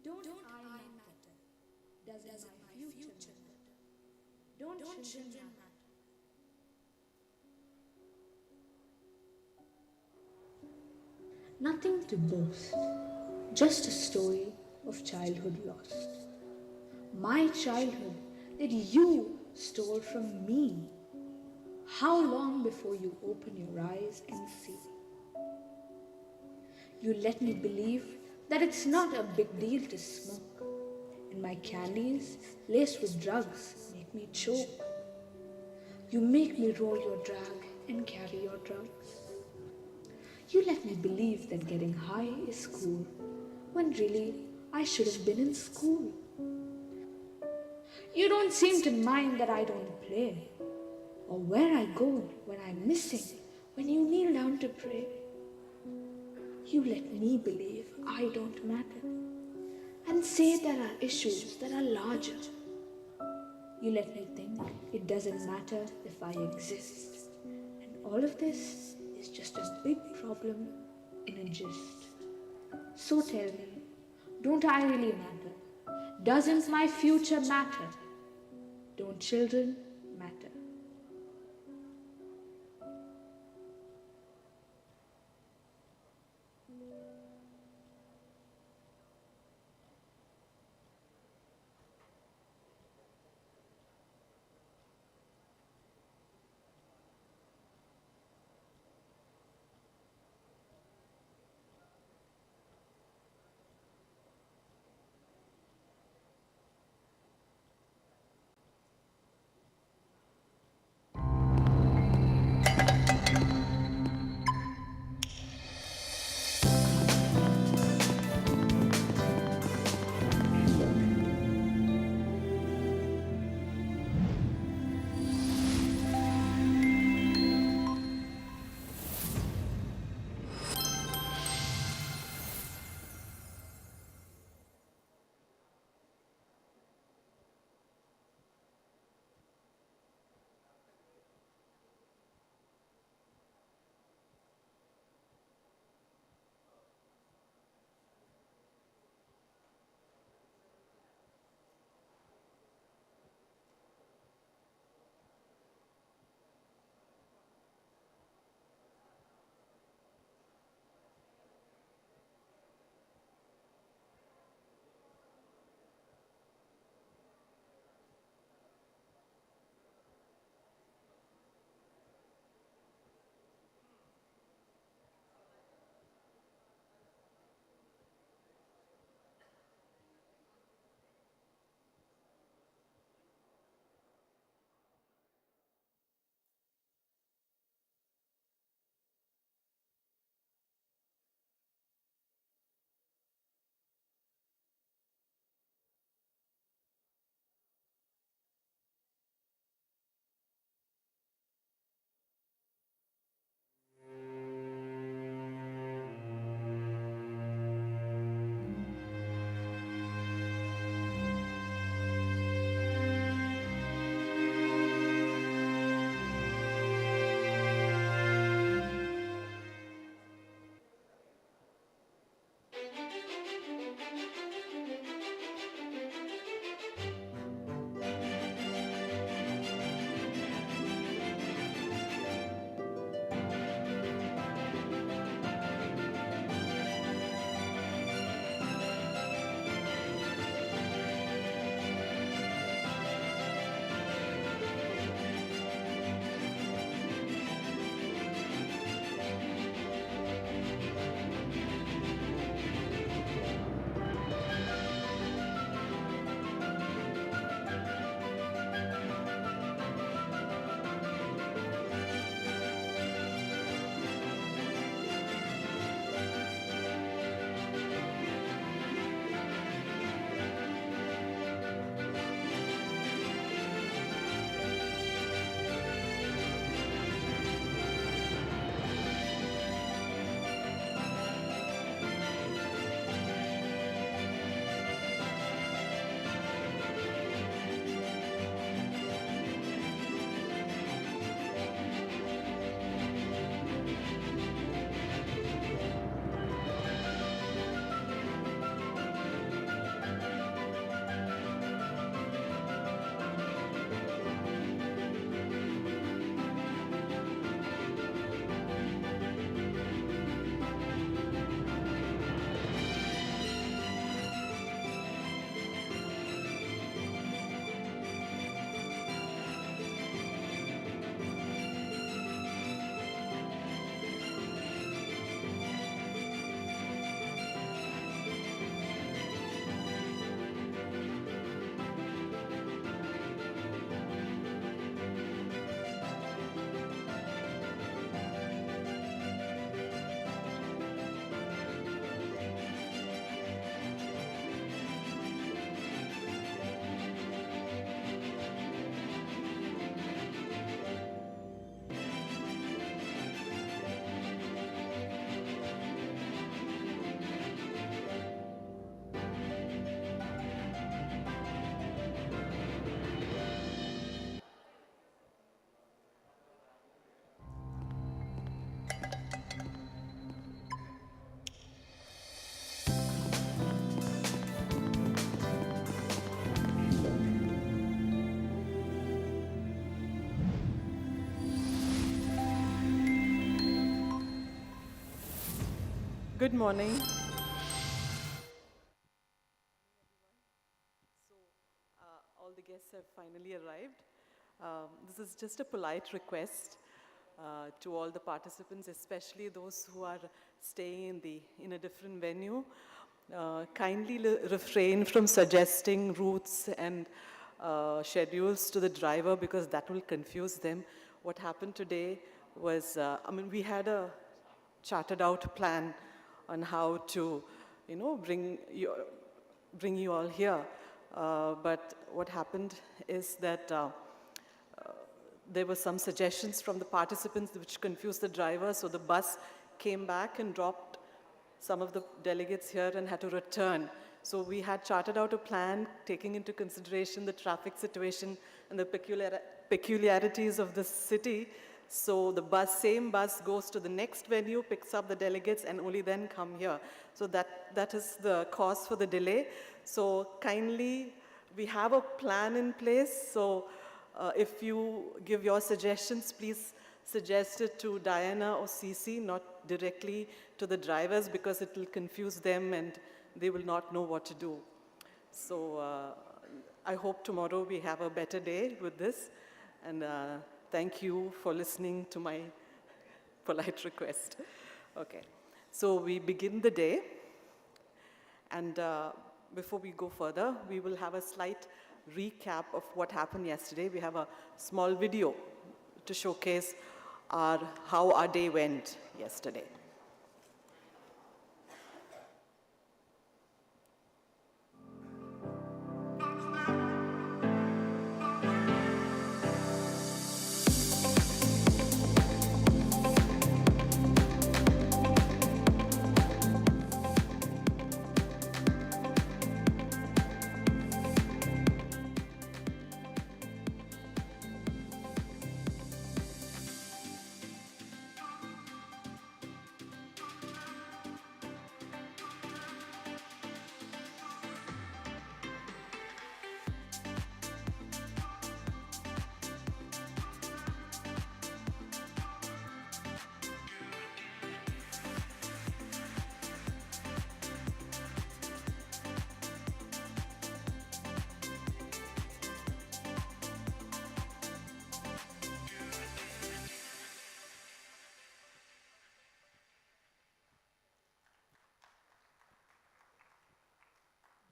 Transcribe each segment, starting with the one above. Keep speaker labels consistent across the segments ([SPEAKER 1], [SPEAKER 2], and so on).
[SPEAKER 1] Don't I matter? Does my future matter? Don't children matter? Nothing to boast, just a story of childhood lost. My childhood that you stole from me. How long before you open your eyes and see? You let me believe that it's not a big deal to smoke, and my candies laced with drugs make me choke. You make me roll your drag and carry your drugs. You let me believe that getting high is cool, when really I should have been in school. You don't seem to mind that I don't play, or where I go when I'm missing, when you kneel down to pray. You let me believe I don't matter, and say there are issues that are larger. You let me think it doesn't matter if I exist, and all of this is just a big problem in a gist. So tell me, don't I really matter? Doesn't my future matter? Don't children matter?
[SPEAKER 2] Good morning. All the guests have finally arrived. This is just a polite request to all the participants, especially those who are staying in a different venue. Kindly refrain from suggesting routes and schedules to the driver because that will confuse them. What happened today was, we had a charted out plan on how to, bring you all here. But what happened is that there were some suggestions from the participants which confused the driver, so the bus came back and dropped some of the delegates here and had to return. So we had charted out a plan taking into consideration the traffic situation and the peculiarities of the city. So the same bus goes to the next venue, picks up the delegates, and only then come here. So that is the cause for the delay. So kindly, we have a plan in place. So if you give your suggestions, please suggest it to Diana or CC, not directly to the drivers, because it will confuse them and they will not know what to do. So I hope tomorrow we have a better day with this. And thank you for listening to my polite request. Okay, so we begin the day. And before we go further, we will have a slight recap of what happened yesterday. We have a small video to showcase how our day went yesterday.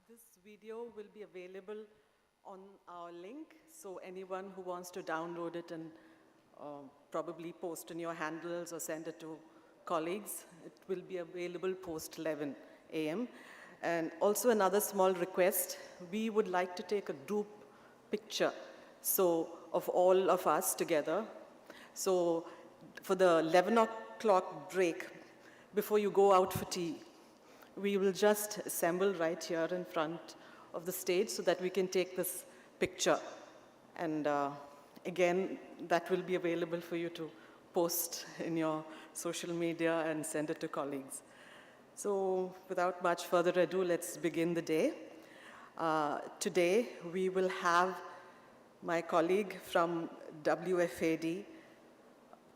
[SPEAKER 2] This video will be available on our link, so anyone who wants to download it and probably post in your handles or send it to colleagues, it will be available post 11 a.m. And also another small request, we would like to take a group picture of all of us together. So for the 11 o'clock break, before you go out for tea, we will just assemble right here in front of the stage so that we can take this picture. And again, that will be available for you to post in your social media and send it to colleagues. So without much further ado, let's begin the day. Today, we will have my colleague from WFAD,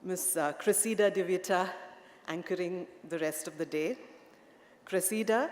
[SPEAKER 2] Ms. Cressida DeVita, anchoring the rest of the day. Cressida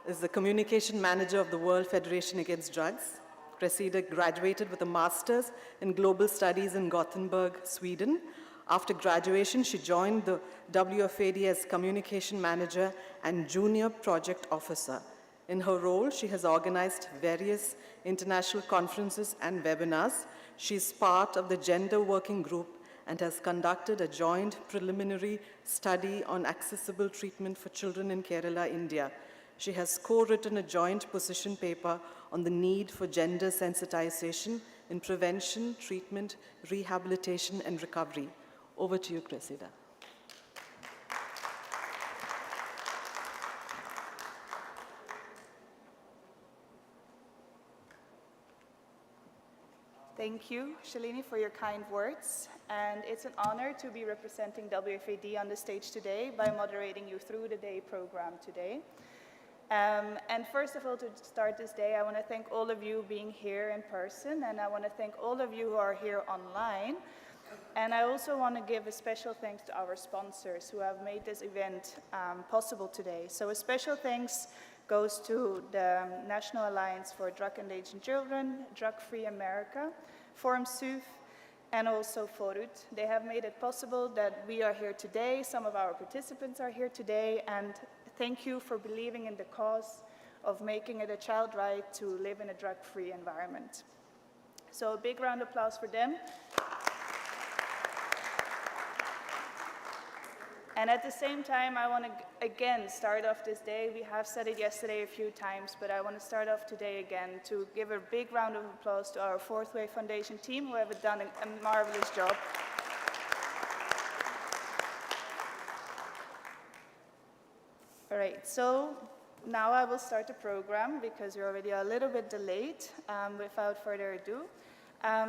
[SPEAKER 2] is the Communication Manager of the World Federation Against Drugs. Cressida graduated with a Master's in Global Studies in Gothenburg, Sweden. After graduation, she joined the WFAD as Communication Manager and Junior Project Officer. In her role, she has organized various international conferences and webinars. She is part of the Gender Working Group and has conducted a joint preliminary study on accessible treatment for children in Kerala, India. She has co-written a joint position paper on the need for gender sensitization in prevention, treatment, rehabilitation, and recovery. Over to you, Cressida.
[SPEAKER 3] Thank you, Shalini, for your kind words. And it's an honor to be representing WFAD on the stage today by moderating you through the day program today. And first of all, to start this day, I want to thank all of you being here in person, and I want to thank all of you who are here online. And I also want to give a special thanks to our sponsors who have made this event possible today. So a special thanks goes to the National Alliance for Drug and Aging Children, Drug Free America, Forum SUF, and also Forut. They have made it possible that we are here today, some of our participants are here today, and thank you for believing in the cause of making it a child right to live in a drug-free environment. So a big round of applause for them. And at the same time, I want to again start off this day. We have said it yesterday a few times, but I want to start off today again to give a big round of applause to our Fourth Way Foundation team who have done a marvelous job. All right, so now I will start the program because we're already a little bit delayed. Without further ado,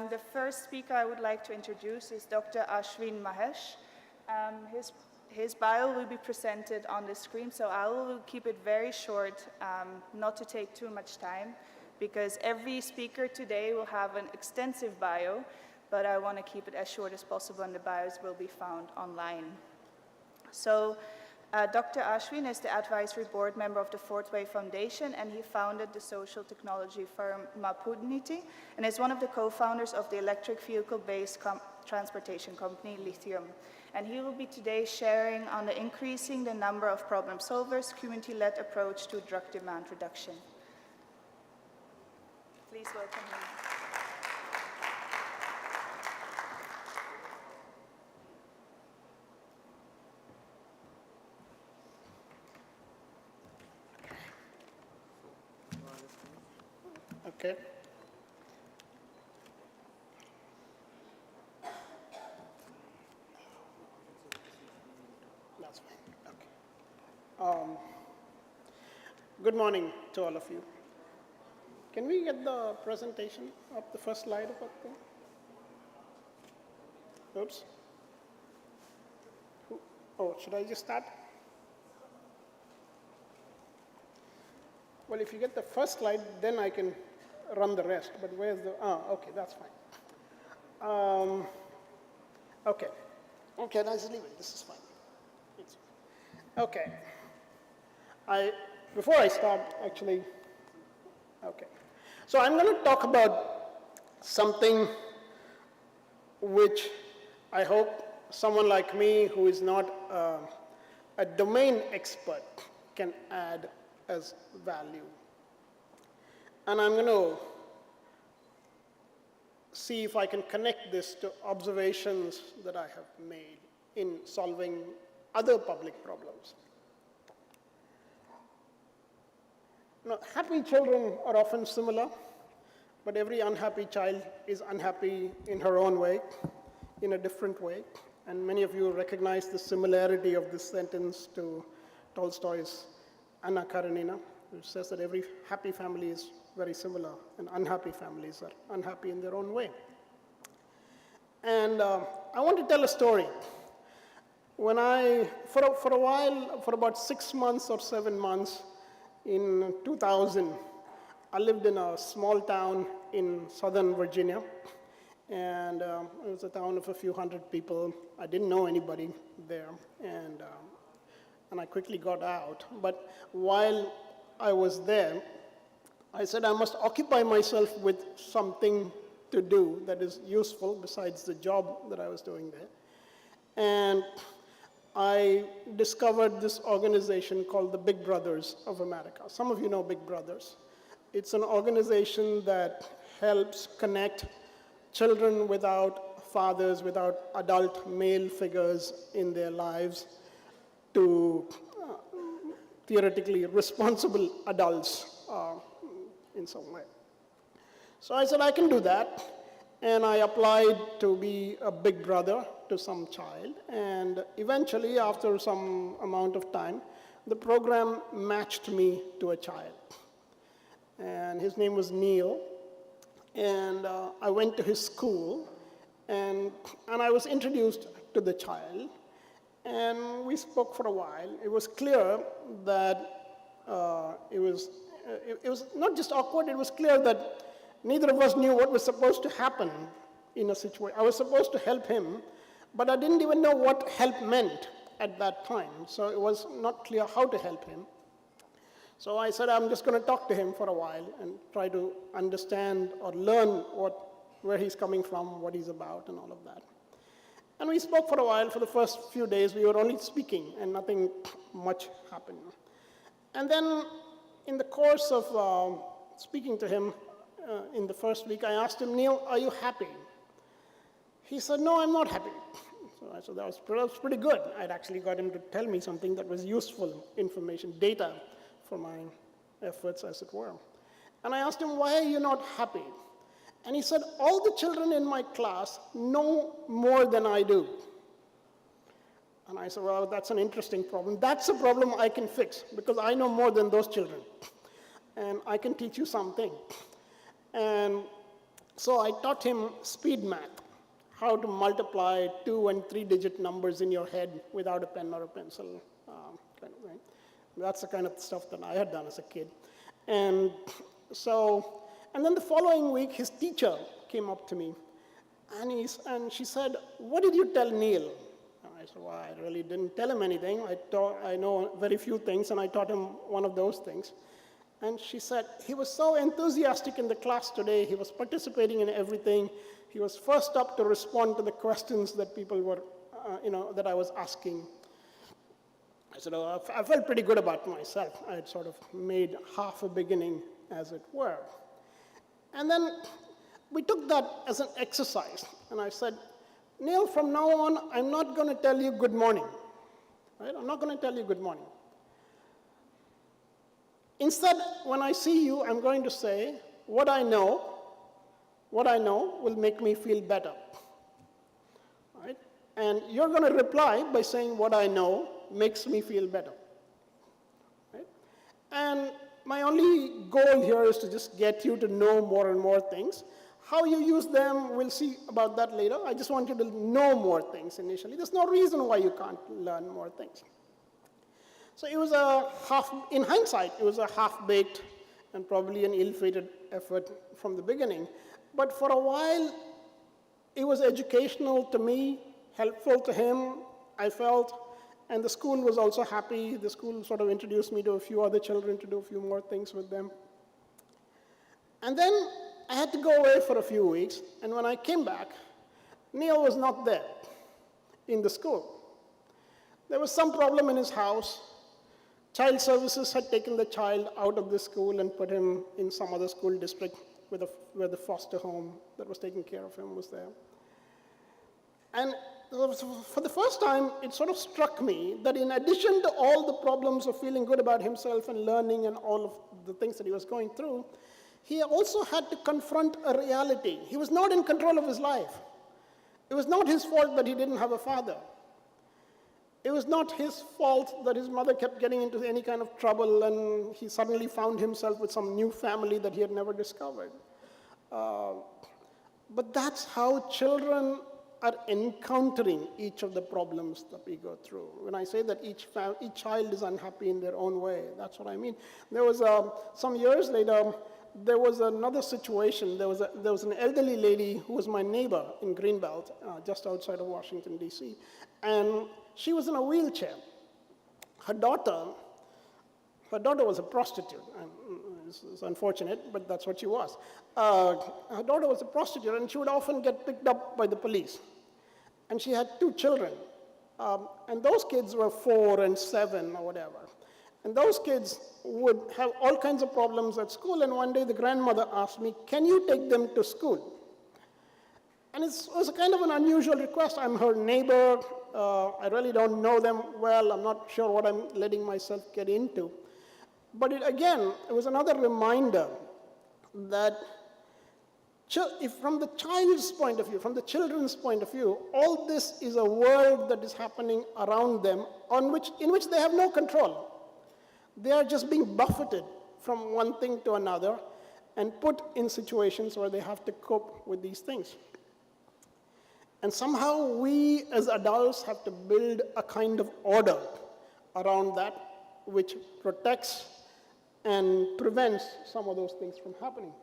[SPEAKER 3] the first speaker I would like to introduce is Dr. Ashwin Mahesh. His bio will be presented on the screen, so I will keep it very short, not to take too much time, because every speaker today will have an extensive bio, but I want to keep it as short as possible, and the bios will be found online. So Dr. Ashwin is the advisory board member of the Fourth Way Foundation, and he founded the social technology firm Mapunity, and is one of the co-founders of the electric vehicle-based transportation company Lithium. And he will be today sharing on the increasing the number of problem solvers, community-led approach to drug demand reduction. Please welcome him.
[SPEAKER 4] Okay. That's fine. Okay. Good morning to all of you. Can we get the presentation up, the first slide up there? Oops. Oh, should I just start? Well, if you get the first slide, then I can run the rest, but where's the, okay, that's fine. Okay, let's leave it, this is fine. Okay, before I start, actually, okay. So I'm going to talk about something which I hope someone like me who is not a domain expert can add as value. And I'm going to see if I can connect this to observations that I have made in solving other public problems. Now, happy children are often similar, but every unhappy child is unhappy in her own way, in a different way. And many of you recognize the similarity of this sentence to Tolstoy's Anna Karenina, which says that every happy family is very similar, and unhappy families are unhappy in their own way. And I want to tell a story. When for a while, for about 6 months or 7 months in 2000, I lived in a small town in Southern Virginia. And it was a town of a few hundred people. I didn't know anybody there. And I quickly got out. But while I was there, I said I must occupy myself with something to do that is useful besides the job that I was doing there. And I discovered this organization called the Big Brothers of America. Some of you know Big Brothers. It's an organization that helps connect children without fathers, without adult male figures in their lives to theoretically responsible adults in some way. So I said, I can do that. And I applied to be a big brother to some child. And eventually, after some amount of time, the program matched me to a child. And his name was Neil. And I went to his school, and I was introduced to the child. And we spoke for a while. It was clear that it was not just awkward, it was clear that neither of us knew what was supposed to happen in a situation. I was supposed to help him, But I didn't even know what help meant at that time, so it was not clear how to help him. So I said, I'm just going to talk to him for a while and try to understand or learn where he's coming from, what he's about, and all of that. And we spoke for a while. For the first few days, we were only speaking, and nothing much happened. And then, in the course of speaking to him in the first week, I asked him, Neil, are you happy? He said, no, I'm not happy. So I said, that was pretty good. I'd actually got him to tell me something that was useful information, data for my efforts, as it were. And I asked him, why are you not happy? And he said, all the children in my class know more than I do. And I said, well, that's an interesting problem. That's a problem I can fix, because I know more than those children. And I can teach you something. And so I taught him speed math, how to multiply 2- and 3-digit numbers in your head without a pen or a pencil, kind of thing. That's the kind of stuff that I had done as a kid. And then the following week, his teacher came up to me, and she said, what did you tell Neil? And I said, well, I really didn't tell him anything. I know very few things, and I taught him one of those things. And she said, he was so enthusiastic in the class today. He was participating in everything. He was first up to respond to the questions that people were, that I was asking. I said, oh, I felt pretty good about myself. I had sort of made half a beginning, as it were. And then we took that as an exercise. And I said, Neil, from now on, I'm not going to tell you good morning. Right? I'm not going to tell you good morning. Instead, when I see you, I'm going to say, what I know will make me feel better. Right? And you're going to reply by saying, what I know makes me feel better. Right? And my only goal here is to just get you to know more and more things. How you use them, we'll see about that later. I just want you to know more things initially. There's no reason why you can't learn more things. So it was in hindsight, it was a half-baked and probably an ill-fated effort from the beginning. But for a while, it was educational to me, helpful to him, I felt, and the school was also happy. The school sort of introduced me to a few other children to do a few more things with them. And then I had to go away for a few weeks, and when I came back, Neil was not there in the school. There was some problem in his house. Child services had taken the child out of the school and put him in some other school district where the foster home that was taking care of him was there. And for the first time, it sort of struck me that in addition to all the problems of feeling good about himself and learning and all of the things that he was going through, he also had to confront a reality. He was not in control of his life. It was not his fault that he didn't have a father. It was not his fault that his mother kept getting into any kind of trouble and he suddenly found himself with some new family that he had never discovered. But that's how children are encountering each of the problems that we go through. When I say that each child is unhappy in their own way, that's what I mean. There was some years later, there was another situation. There was an elderly lady who was my neighbor in Greenbelt, just outside of Washington, D.C., and she was in a wheelchair. Her daughter was a prostitute. It's unfortunate, but that's what she was. Her daughter was a prostitute, and she would often get picked up by the police. And she had 2 children, and those kids were 4 and 7 or whatever. And those kids would have all kinds of problems at school, and one day the grandmother asked me, can you take them to school? And it was a kind of an unusual request. I'm her neighbor. I really don't know them well. I'm not sure what I'm letting myself get into. But it was another reminder that if from the child's point of view, from the children's point of view, all this is a world that is happening around them in which they have no control. They are just being buffeted from one thing to another and put in situations where they have to cope with these things. And somehow we as adults have to build a kind of order around that which protects and prevents some of those things from happening.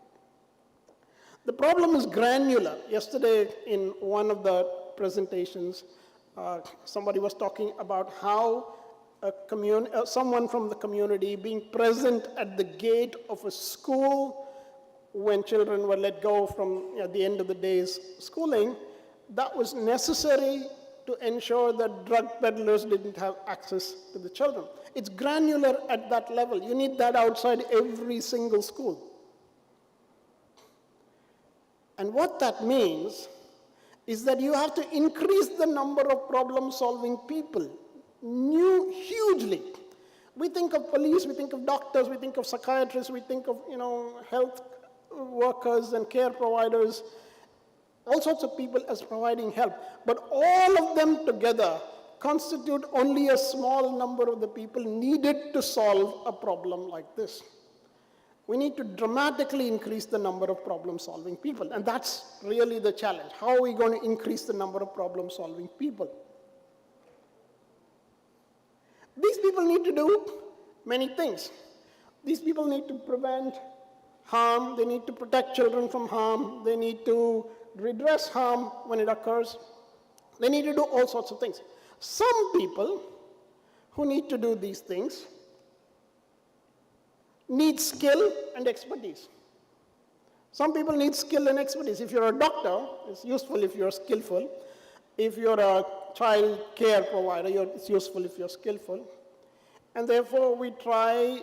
[SPEAKER 4] The problem is granular. Yesterday in one of the presentations. Somebody was talking about how someone from the community being present at the gate of a school when children were let go from at the end of the day's schooling, that was necessary to ensure that drug peddlers didn't have access to the children. It's granular at that level. You need that outside every single school. And what that means is that you have to increase the number of problem-solving people hugely. We think of police, we think of doctors, we think of psychiatrists, we think of health workers and care providers, all sorts of people as providing help. But all of them together constitute only a small number of the people needed to solve a problem like this. We need to dramatically increase the number of problem-solving people, and that's really the challenge. How are we going to increase the number of problem-solving people? These people need to do many things. These people need to prevent harm, they need to protect children from harm, they need to redress harm when it occurs, they need to do all sorts of things. Some people who need to do these things need skill and expertise. Some people need skill and expertise. If you're a doctor, it's useful if you're skillful. If you're a child care provider, it's useful if you're skillful. And therefore, we try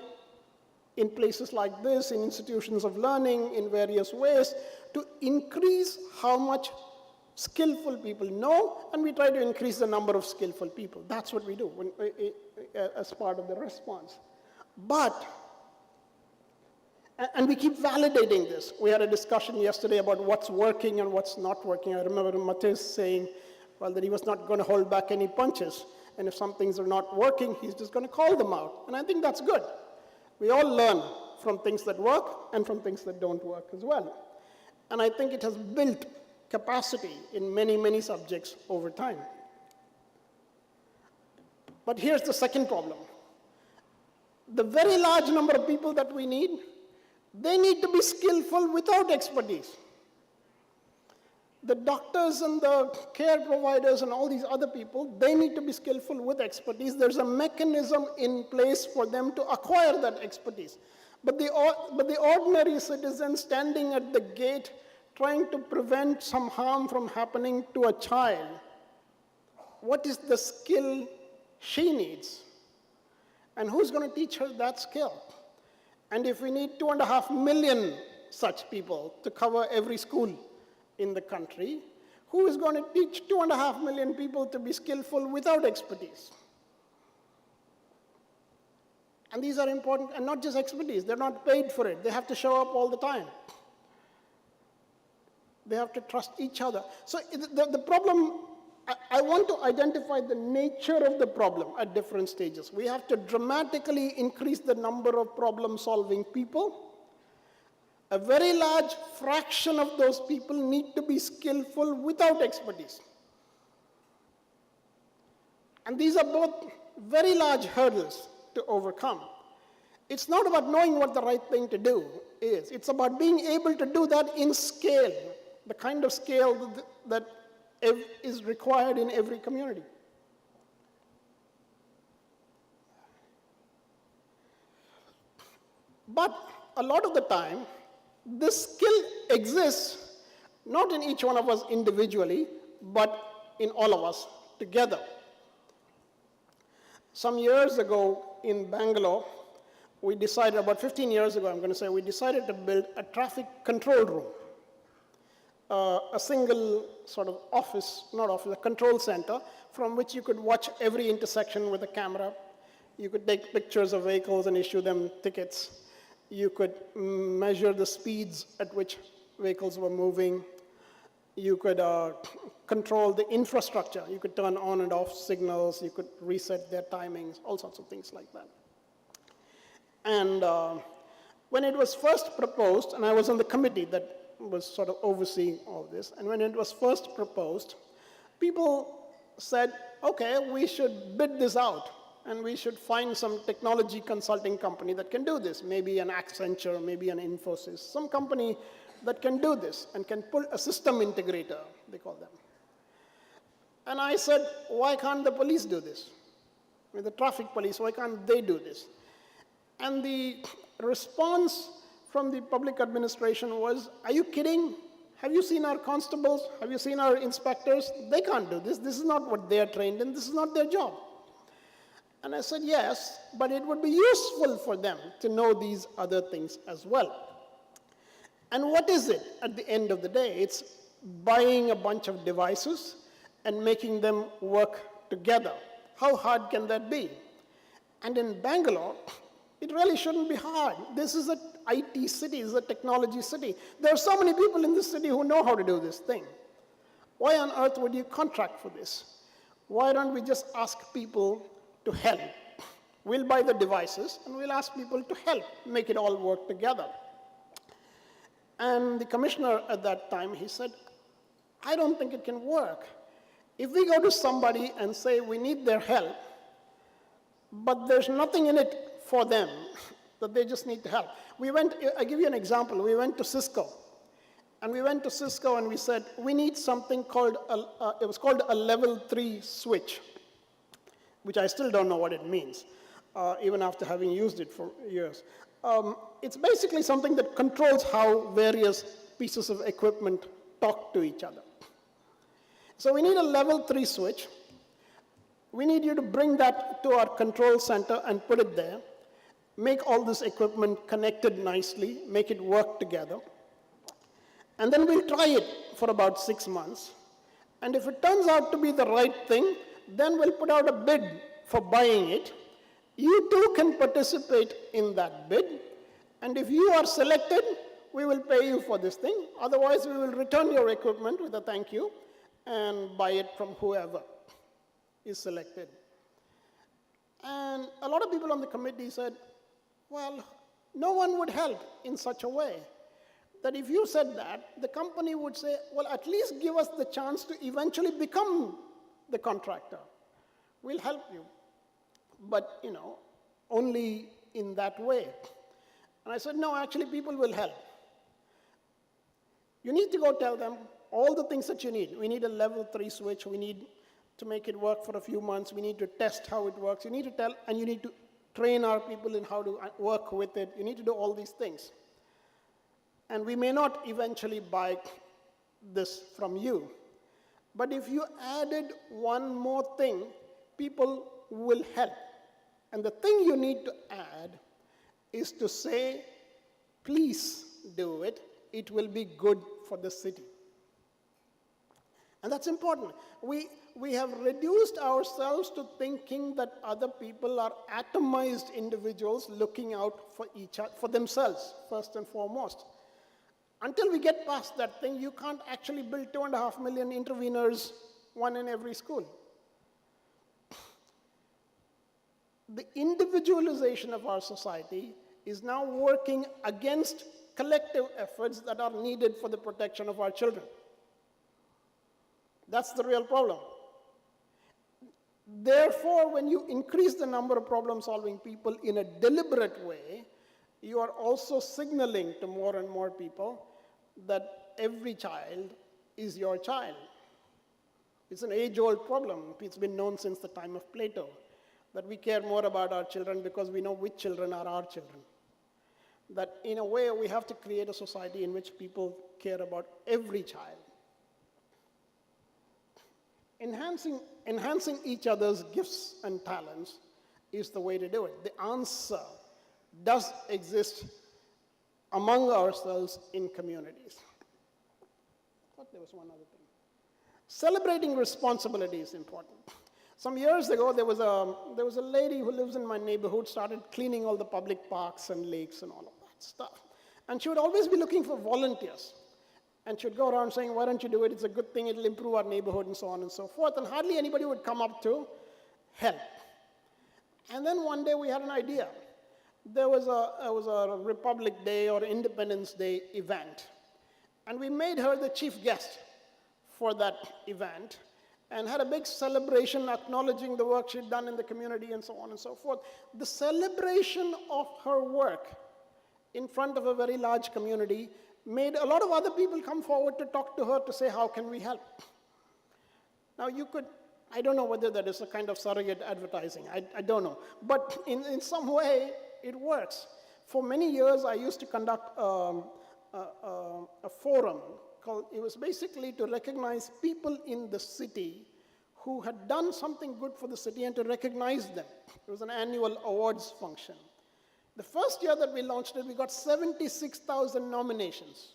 [SPEAKER 4] in places like this, in institutions of learning, in various ways, to increase how much skillful people know, and we try to increase the number of skillful people. That's what we do as part of the response. And we keep validating this. We had a discussion yesterday about what's working and what's not working. I remember Mahesh saying, well, that he was not going to hold back any punches. And if some things are not working, he's just going to call them out. And I think that's good. We all learn from things that work and from things that don't work as well. And I think it has built capacity in many, many subjects over time. But here's the second problem. The very large number of people that we need, they need to be skillful without expertise. The doctors and the care providers and all these other people, they need to be skillful with expertise. There's a mechanism in place for them to acquire that expertise. But the ordinary citizen standing at the gate trying to prevent some harm from happening to a child, what is the skill she needs? And who's going to teach her that skill? And if we need 2.5 million such people to cover every school in the country, who is going to teach 2.5 million people to be skillful without expertise? And these are important, and not just expertise. They're not paid for it. They have to show up all the time. They have to trust each other. So the problem, I want to identify the nature of the problem at different stages. We have to dramatically increase the number of problem-solving people. A very large fraction of those people need to be skillful without expertise. And these are both very large hurdles to overcome. It's not about knowing what the right thing to do is. It's about being able to do that in scale, the kind of scale that is required in every community. But a lot of the time, this skill exists not in each one of us individually, but in all of us together. Some years ago in Bangalore, we decided, about 15 years ago, I'm going to say, we decided to build a traffic control room. A single sort of a control center from which you could watch every intersection with a camera. You could take pictures of vehicles and issue them tickets. You could measure the speeds at which vehicles were moving. You could control the infrastructure. You could turn on and off signals. You could reset their timings, all sorts of things like that. And when it was first proposed, and I was on the committee that was sort of overseeing all this, and when it was first proposed, people said, okay, we should bid this out, and we should find some technology consulting company that can do this, maybe an Accenture, maybe an Infosys, some company that can do this and can pull a system integrator, they call them. And I said, why can't the police do this? I mean, the traffic police, why can't they do this? And the response from the public administration was, are you kidding? Have you seen our constables? Have you seen our inspectors? They can't do this. This is not what they're trained in. This is not their job. And I said, yes, but it would be useful for them to know these other things as well. And what is it at the end of the day? It's buying a bunch of devices and making them work together. How hard can that be? And in Bangalore, it really shouldn't be hard. This is an IT city, this is a technology city. There are so many people in this city who know how to do this thing. Why on earth would you contract for this? Why don't we just ask people to help? We'll buy the devices and we'll ask people to help make it all work together. And the commissioner at that time, he said, I don't think it can work. If we go to somebody and say we need their help, but there's nothing in it for them, that they just need to help. I'll give you an example. We went to Cisco. And we went to Cisco and we said, we need something called, it was called a level 3 switch, which I still don't know what it means, even after having used it for years. It's basically something that controls how various pieces of equipment talk to each other. So we need a level 3 switch. We need you to bring that to our control center and put it there. Make all this equipment connected nicely, make it work together. And then we'll try it for about 6 months. And if it turns out to be the right thing, then we'll put out a bid for buying it. You too can participate in that bid. And if you are selected, we will pay you for this thing. Otherwise, we will return your equipment with a thank you and buy it from whoever is selected. And a lot of people on the committee said, well, no one would help in such a way that if you said that, the company would say, well, at least give us the chance to eventually become the contractor. We'll help you, but only in that way. And I said, no, actually people will help. You need to go tell them all the things that you need. We need a level 3 switch. We need to make it work for a few months. We need to test how it works. You need to tell, and you need to train our people in how to work with it. You need to do all these things. And we may not eventually buy this from you. But if you added one more thing, people will help. And the thing you need to add is to say, please do it. It will be good for the city. And that's important. We have reduced ourselves to thinking that other people are atomized individuals looking out for themselves, first and foremost. Until we get past that thing, you can't actually build 2.5 million interveners, one in every school. The individualization of our society is now working against collective efforts that are needed for the protection of our children. That's the real problem. Therefore, when you increase the number of problem-solving people in a deliberate way, you are also signaling to more and more people that every child is your child. It's an age-old problem. It's been known since the time of Plato, that we care more about our children because we know which children are our children. That in a way, we have to create a society in which people care about every child. Enhancing each other's gifts and talents is the way to do it. The answer does exist among ourselves in communities. I thought there was one other thing. Celebrating responsibility is important. Some years ago, there was a lady who lives in my neighborhood, started cleaning all the public parks and lakes and all of that stuff. And she would always be looking for volunteers. And she would go around saying, why don't you do it? It's a good thing. It'll improve our neighborhood and so on and so forth. And hardly anybody would come up to help. And then one day we had an idea. There was a Republic Day or Independence Day event. And we made her the chief guest for that event and had a big celebration acknowledging the work she'd done in the community and so on and so forth. The celebration of her work in front of a very large community made a lot of other people come forward to talk to her to say, how can we help? Now you could, I don't know whether that is a kind of surrogate advertising, I don't know. But in some way, it works. For many years, I used to conduct a forum called, it was basically to recognize people in the city who had done something good for the city and to recognize them. It was an annual awards function. The first year that we launched it, we got 76,000 nominations.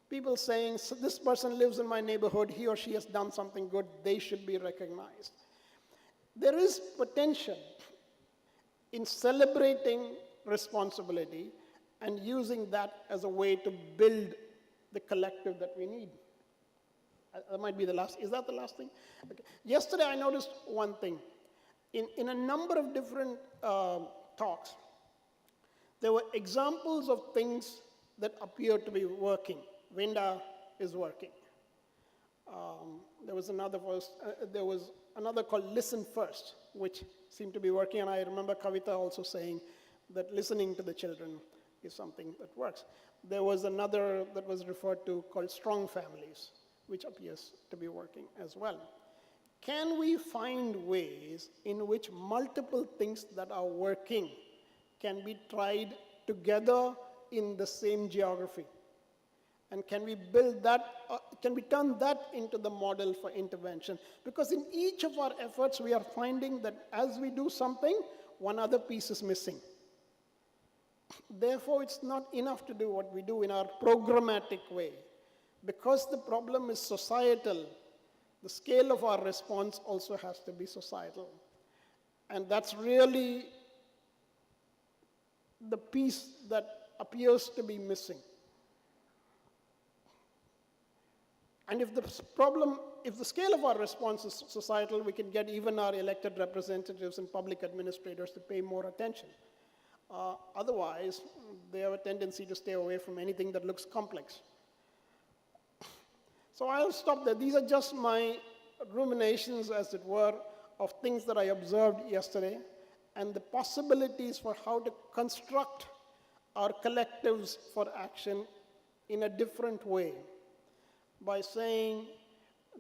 [SPEAKER 4] People saying, so this person lives in my neighborhood, he or she has done something good, they should be recognized. There is potential in celebrating responsibility and using that as a way to build the collective that we need. That might be the last, is that the last thing? Okay. Yesterday I noticed one thing. In a number of different talks, there were examples of things that appear to be working. Vinda is working. There was another called Listen First, which seemed to be working, and I remember Kavita also saying that listening to the children is something that works. There was another that was referred to called Strong Families, which appears to be working as well. Can we find ways in which multiple things that are working can be tried together in the same geography? And can we build that, can we turn that into the model for intervention? Because in each of our efforts, we are finding that as we do something, one other piece is missing. Therefore, it's not enough to do what we do in our programmatic way. Because the problem is societal, the scale of our response also has to be societal. And that's really the piece that appears to be missing. And if the scale of our response is societal, we can get even our elected representatives and public administrators to pay more attention. Otherwise, they have a tendency to stay away from anything that looks complex. So I'll stop there. These are just my ruminations, as it were, of things that I observed yesterday, and the possibilities for how to construct our collectives for action in a different way, by saying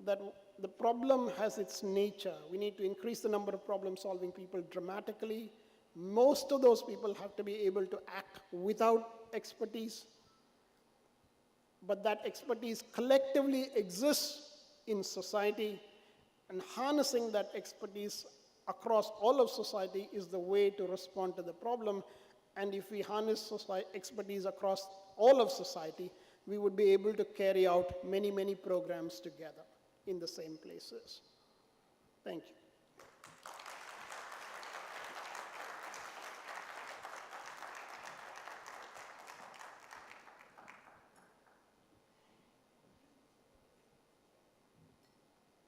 [SPEAKER 4] that the problem has its nature. We need to increase the number of problem-solving people dramatically. Most of those people have to be able to act without expertise, but that expertise collectively exists in society, and harnessing that expertise across all of society is the way to respond to the problem. And if we harness expertise across all of society, we would be able to carry out many, many programs together in the same places. Thank you.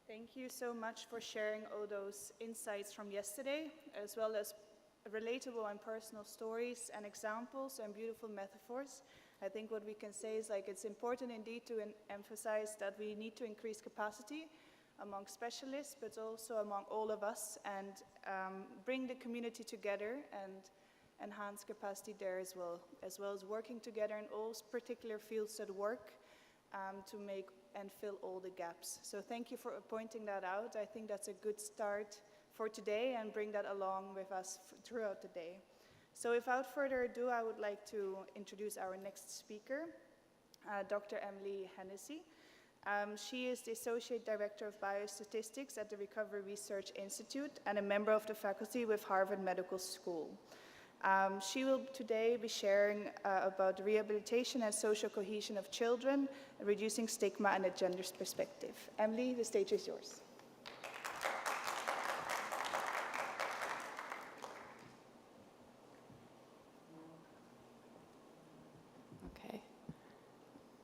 [SPEAKER 3] Thank you so much for sharing all those insights from yesterday, as well as relatable and personal stories and examples and beautiful metaphors. I think what we can say is it's important indeed to emphasize that we need to increase capacity among specialists, but also among all of us, and bring the community together and enhance capacity there as well as working together in all particular fields at work to make and fill all the gaps. So thank you for pointing that out. I think that's a good start for today, and bring that along with us throughout the day. So without further ado, I would like to introduce our next speaker, Dr. Emily Hennessy. She is the Associate Director of Biostatistics at the Recovery Research Institute and a member of the faculty with Harvard Medical School. She will today be sharing about the rehabilitation and social cohesion of children, reducing stigma and a gender perspective. Emily, the stage is yours.
[SPEAKER 5] Okay.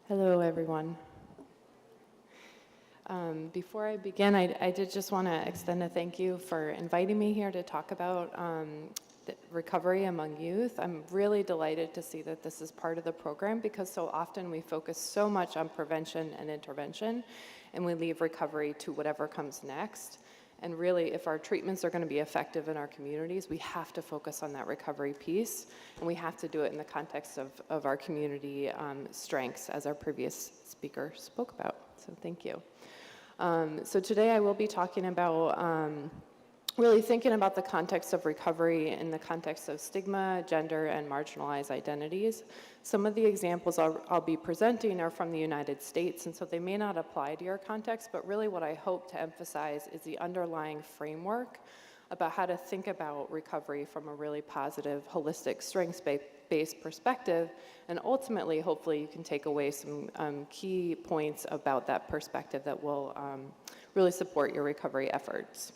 [SPEAKER 5] Hello, everyone. Before I begin, I did just want to extend a thank you for inviting me here to talk about the recovery among youth. I'm really delighted to see that this is part of the program, because so often we focus so much on prevention and intervention, and we leave recovery to whatever comes next. And really, if our treatments are going to be effective in our communities, we have to focus on that recovery piece, and we have to do it in the context of our community strengths, as our previous speaker spoke about. So thank you. So today I will be talking about really thinking about the context of recovery in the context of stigma, gender, and marginalized identities. Some of the examples I'll be presenting are from the United States, and so they may not apply to your context, but really what I hope to emphasize is the underlying framework about how to think about recovery from a really positive, holistic, strengths-based perspective, and ultimately, hopefully, you can take away some key points about that perspective that will really support your recovery efforts.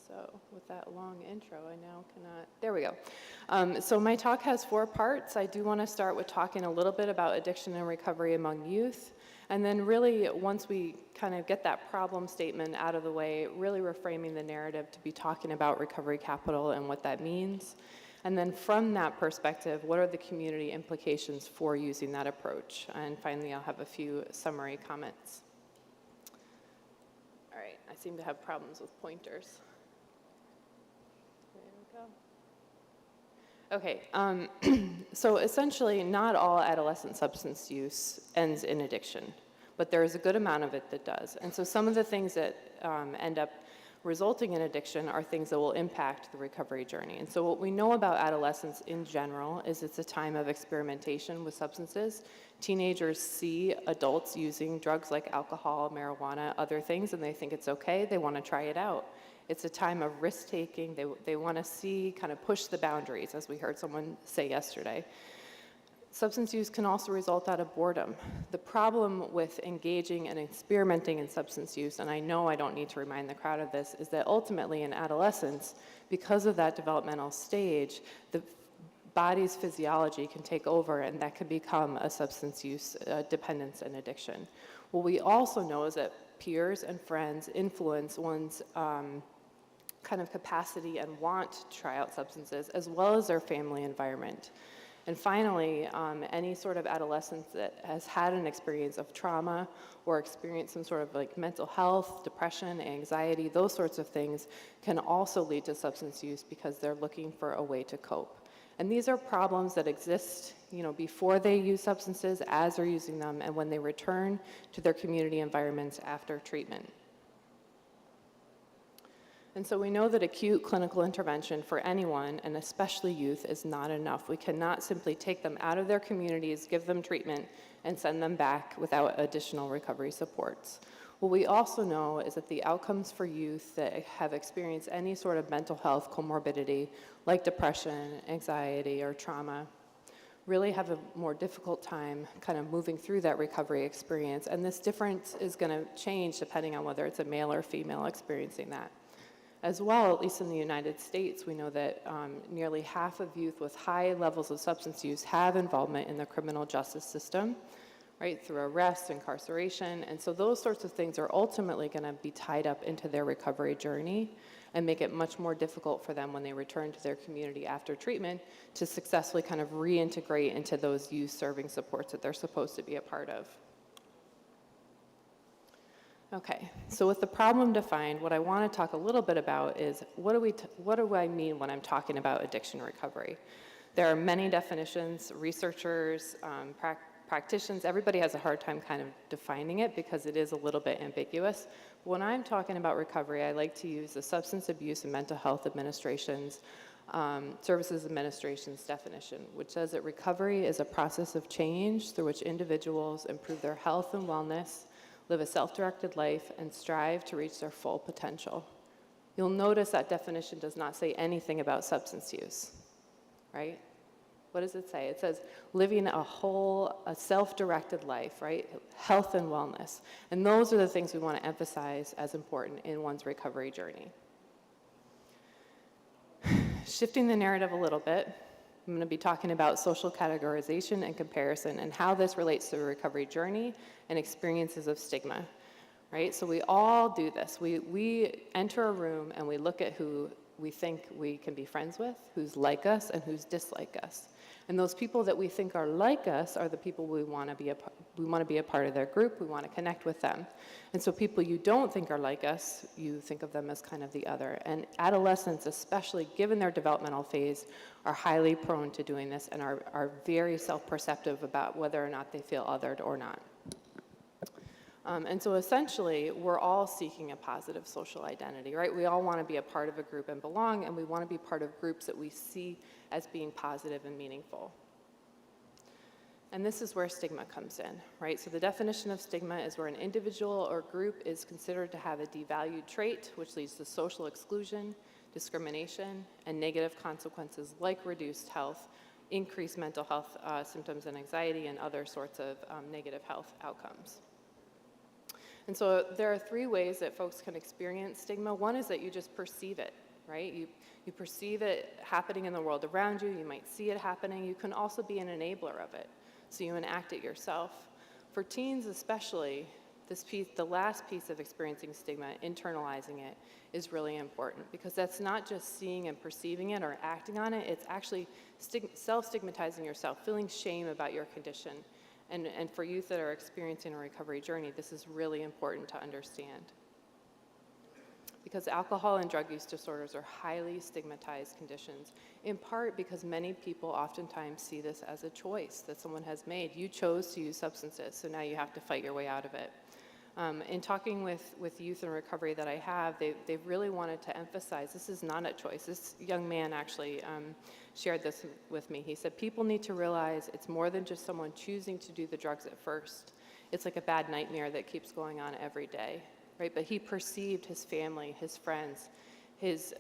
[SPEAKER 5] So with that long intro, I now cannot, there we go. So my talk has 4 parts. I do want to start with talking a little bit about addiction and recovery among youth. And then really, once we kind of get that problem statement out of the way, really reframing the narrative to be talking about recovery capital and what that means. And then from that perspective, what are the community implications for using that approach? And finally, I'll have a few summary comments. All right, I seem to have problems with pointers. Okay, so essentially not all adolescent substance use ends in addiction, but there is a good amount of it that does. And so some of the things that end up resulting in addiction are things that will impact the recovery journey. And so what we know about adolescence in general is it's a time of experimentation with substances. Teenagers see adults using drugs like alcohol, marijuana, other things, and they think it's okay, they want to try it out. It's a time of risk-taking. They want to see, kind of push the boundaries, as we heard someone say yesterday. Substance use can also result out of boredom. The problem with engaging and experimenting in substance use, and I know I don't need to remind the crowd of this, is that ultimately in adolescence, because of that developmental stage, the body's physiology can take over, and that can become a substance use dependence and addiction. What we also know is that peers and friends influence one's kind of capacity and want to try out substances, as well as their family environment. And finally, any sort of adolescent that has had an experience of trauma or experienced some sort of like mental health, depression, anxiety, those sorts of things can also lead to substance use because they're looking for a way to cope. And these are problems that exist, you know, before they use substances, as they're using them, and when they return to their community environments after treatment. And so we know that acute clinical intervention for anyone, and especially youth, is not enough. We cannot simply take them out of their communities, give them treatment, and send them back without additional recovery supports. What we also know is that the outcomes for youth that have experienced any sort of mental health comorbidity, like depression, anxiety, or trauma, really have a more difficult time kind of moving through that recovery experience. And this difference is going to change depending on whether it's a male or female experiencing that. As well, at least in the United States, we know that nearly half of youth with high levels of substance use have involvement in the criminal justice system, right, through arrest, incarceration. And so those sorts of things are ultimately going to be tied up into their recovery journey and make it much more difficult for them when they return to their community after treatment to successfully kind of reintegrate into those youth-serving supports that they're supposed to be a part of. Okay, so with the problem defined, what I want to talk a little bit about is what do I mean when I'm talking about addiction recovery? There are many definitions, researchers, practitioners, everybody has a hard time kind of defining it because it is a little bit ambiguous. But when I'm talking about recovery, I like to use the Substance Abuse and Mental Health Administration's Services Administration's definition, which says that recovery is a process of change through which individuals improve their health and wellness, live a self-directed life, and strive to reach their full potential. You'll notice that definition does not say anything about substance use, right? What does it say? It says living a self-directed life, right? Health and wellness. And those are the things we want to emphasize as important in one's recovery journey. Shifting the narrative a little bit, I'm going to be talking about social categorization and comparison and how this relates to the recovery journey and experiences of stigma, right? So we all do this. We enter a room and we look at who we think we can be friends with, who's like us, and who's dislike us. And those people that we think are like us are the people we want to be a part of their group, we want to connect with them. And so people you don't think are like us, you think of them as kind of the other. And adolescents, especially given their developmental phase, are highly prone to doing this and are very self-perceptive about whether or not they feel othered or not. And so essentially, we're all seeking a positive social identity, right? We all want to be a part of a group and belong, and we want to be part of groups that we see as being positive and meaningful. And this is where stigma comes in, right? So the definition of stigma is where an individual or group is considered to have a devalued trait, which leads to social exclusion, discrimination, and negative consequences like reduced health, increased mental health symptoms and anxiety, and other sorts of negative health outcomes. And so there are three ways that folks can experience stigma. One is that you just perceive it, right? You perceive it happening in the world around you. You might see it happening. You can also be an enabler of it. So you enact it yourself. For teens especially, the last piece of experiencing stigma, internalizing it, is really important, because that's not just seeing and perceiving it or acting on it, it's actually self-stigmatizing yourself, feeling shame about your condition. And for youth that are experiencing a recovery journey, this is really important to understand. Because alcohol and drug use disorders are highly stigmatized conditions, in part because many people oftentimes see this as a choice that someone has made. You chose to use substances, so now you have to fight your way out of it. In talking with youth in recovery that I have, they've really wanted to emphasize this is not a choice. This young man actually shared this with me. He said, people need to realize it's more than just someone choosing to do the drugs at first. It's like a bad nightmare that keeps going on every day, right? But he perceived his family, his friends, his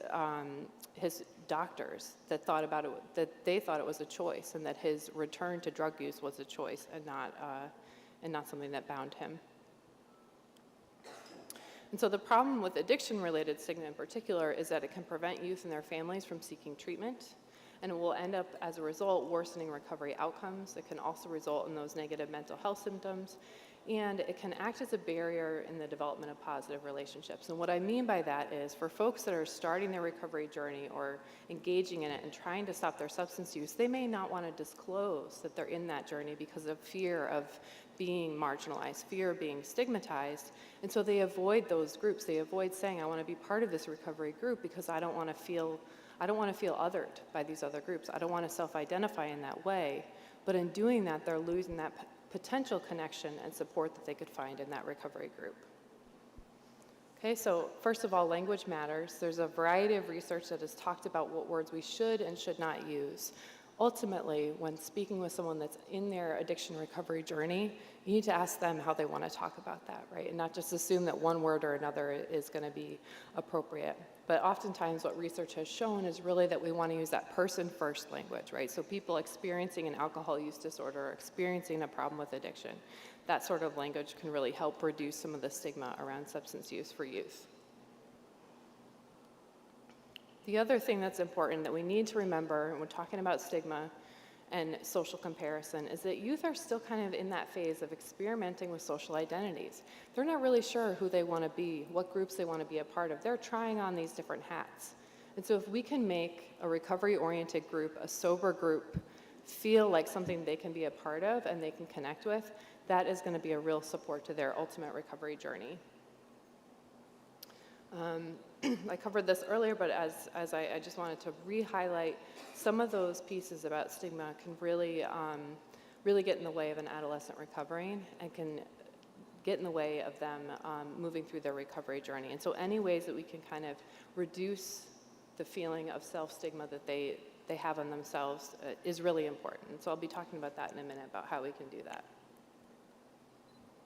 [SPEAKER 5] doctors that thought about it, that they thought it was a choice, and that his return to drug use was a choice and not something that bound him. And so the problem with addiction-related stigma in particular is that it can prevent youth and their families from seeking treatment, and it will end up, as a result, worsening recovery outcomes. It can also result in those negative mental health symptoms, and it can act as a barrier in the development of positive relationships. And what I mean by that is, for folks that are starting their recovery journey or engaging in it and trying to stop their substance use, they may not want to disclose that they're in that journey because of fear of being marginalized, fear of being stigmatized, and so they avoid those groups. They avoid saying, I want to be part of this recovery group because I don't want to feel othered by these other groups. I don't want to self-identify in that way. But in doing that, they're losing that potential connection and support that they could find in that recovery group. Okay, so first of all, language matters. There's a variety of research that has talked about what words we should and should not use. Ultimately, when speaking with someone that's in their addiction recovery journey, you need to ask them how they want to talk about that, right? And not just assume that one word or another is going to be appropriate. But oftentimes what research has shown is really that we want to use that person-first language, right? So people experiencing an alcohol use disorder or experiencing a problem with addiction, that sort of language can really help reduce some of the stigma around substance use for youth. The other thing that's important that we need to remember when we're talking about stigma and social comparison is that youth are still kind of in that phase of experimenting with social identities. They're not really sure who they want to be, what groups they want to be a part of. They're trying on these different hats. And so if we can make a recovery-oriented group, a sober group, feel like something they can be a part of and they can connect with, that is going to be a real support to their ultimate recovery journey. I covered this earlier, but as I just wanted to re-highlight some of those pieces about stigma can really get in the way of an adolescent recovering and can get in the way of them moving through their recovery journey. And so any ways that we can kind of reduce the feeling of self-stigma that they have on themselves is really important. So I'll be talking about that in a minute, about how we can do that.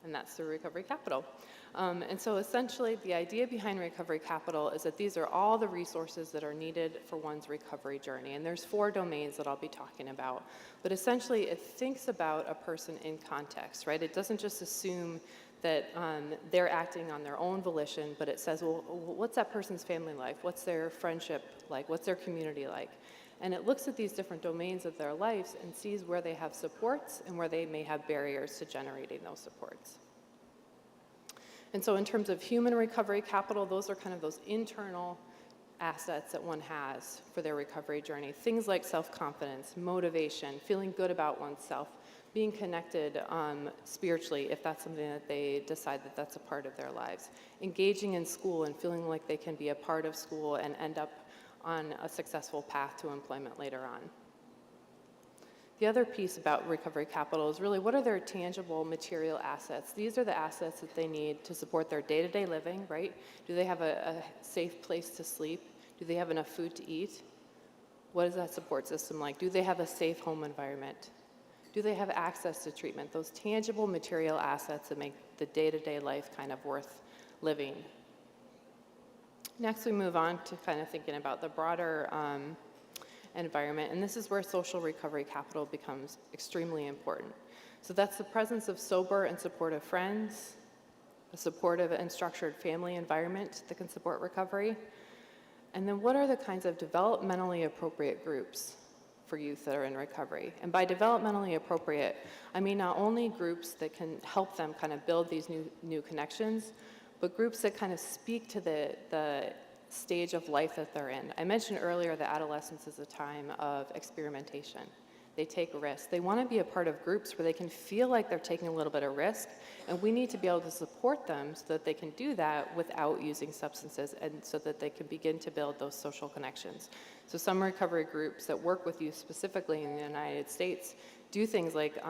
[SPEAKER 5] And that's through Recovery Capital. And so essentially the idea behind Recovery Capital is that these are all the resources that are needed for one's recovery journey. And there's 4 domains that I'll be talking about. But essentially it thinks about a person in context, right? It doesn't just assume that they're acting on their own volition, but it says, well, what's that person's family life? What's their friendship like? What's their community like? And it looks at these different domains of their lives and sees where they have supports and where they may have barriers to generating those supports. And so in terms of human recovery capital, those are kind of those internal assets that one has for their recovery journey. Things like self-confidence, motivation, feeling good about oneself, being connected spiritually if that's something that they decide that that's a part of their lives. Engaging in school and feeling like they can be a part of school and end up on a successful path to employment later on. the other piece about recovery capital is really what are their tangible material assets? These are the assets that they need to support their day-to-day living, right? Do they have a safe place to sleep? Do they have enough food to eat? What is that support system like? Do they have a safe home environment? Do they have access to treatment? Those tangible material assets that make the day-to-day life kind of worth living. Next, we move on to kind of thinking about the broader environment, and this is where social recovery capital becomes extremely important. So that's the presence of sober and supportive friends, a supportive and structured family environment that can support recovery, and then what are the kinds of developmentally appropriate groups for youth that are in recovery? And by developmentally appropriate, I mean not only groups that can help them kind of build these new connections, but groups that kind of speak to the stage of life that they're in. I mentioned earlier that adolescence is a time of experimentation. They take risks. They want to be a part of groups where they can feel like they're taking a little bit of risk, and we need to be able to support them so that they can do that without using substances and so that they can begin to build those social connections. So some recovery groups that work with youth specifically in the United States do things like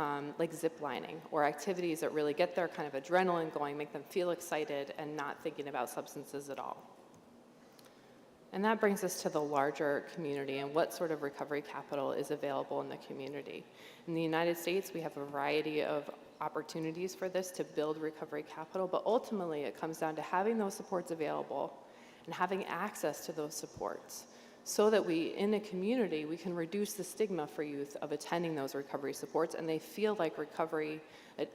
[SPEAKER 5] zip lining or activities that really get their kind of adrenaline going, make them feel excited and not thinking about substances at all. And that brings us to the larger community and what sort of recovery capital is available in the community. In the United States, we have a variety of opportunities for this to build recovery capital, but ultimately it comes down to having those supports available and having access to those supports so that in a community, we can reduce the stigma for youth of attending those recovery supports, and they feel like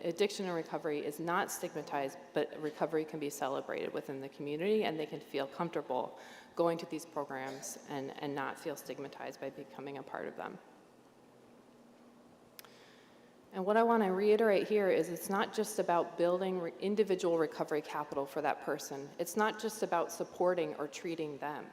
[SPEAKER 5] addiction and recovery is not stigmatized, but recovery can be celebrated within the community, and they can feel comfortable going to these programs and not feel stigmatized by becoming a part of them. And what I want to reiterate here is it's not just about building individual recovery capital for that person. It's not just about supporting or treating them.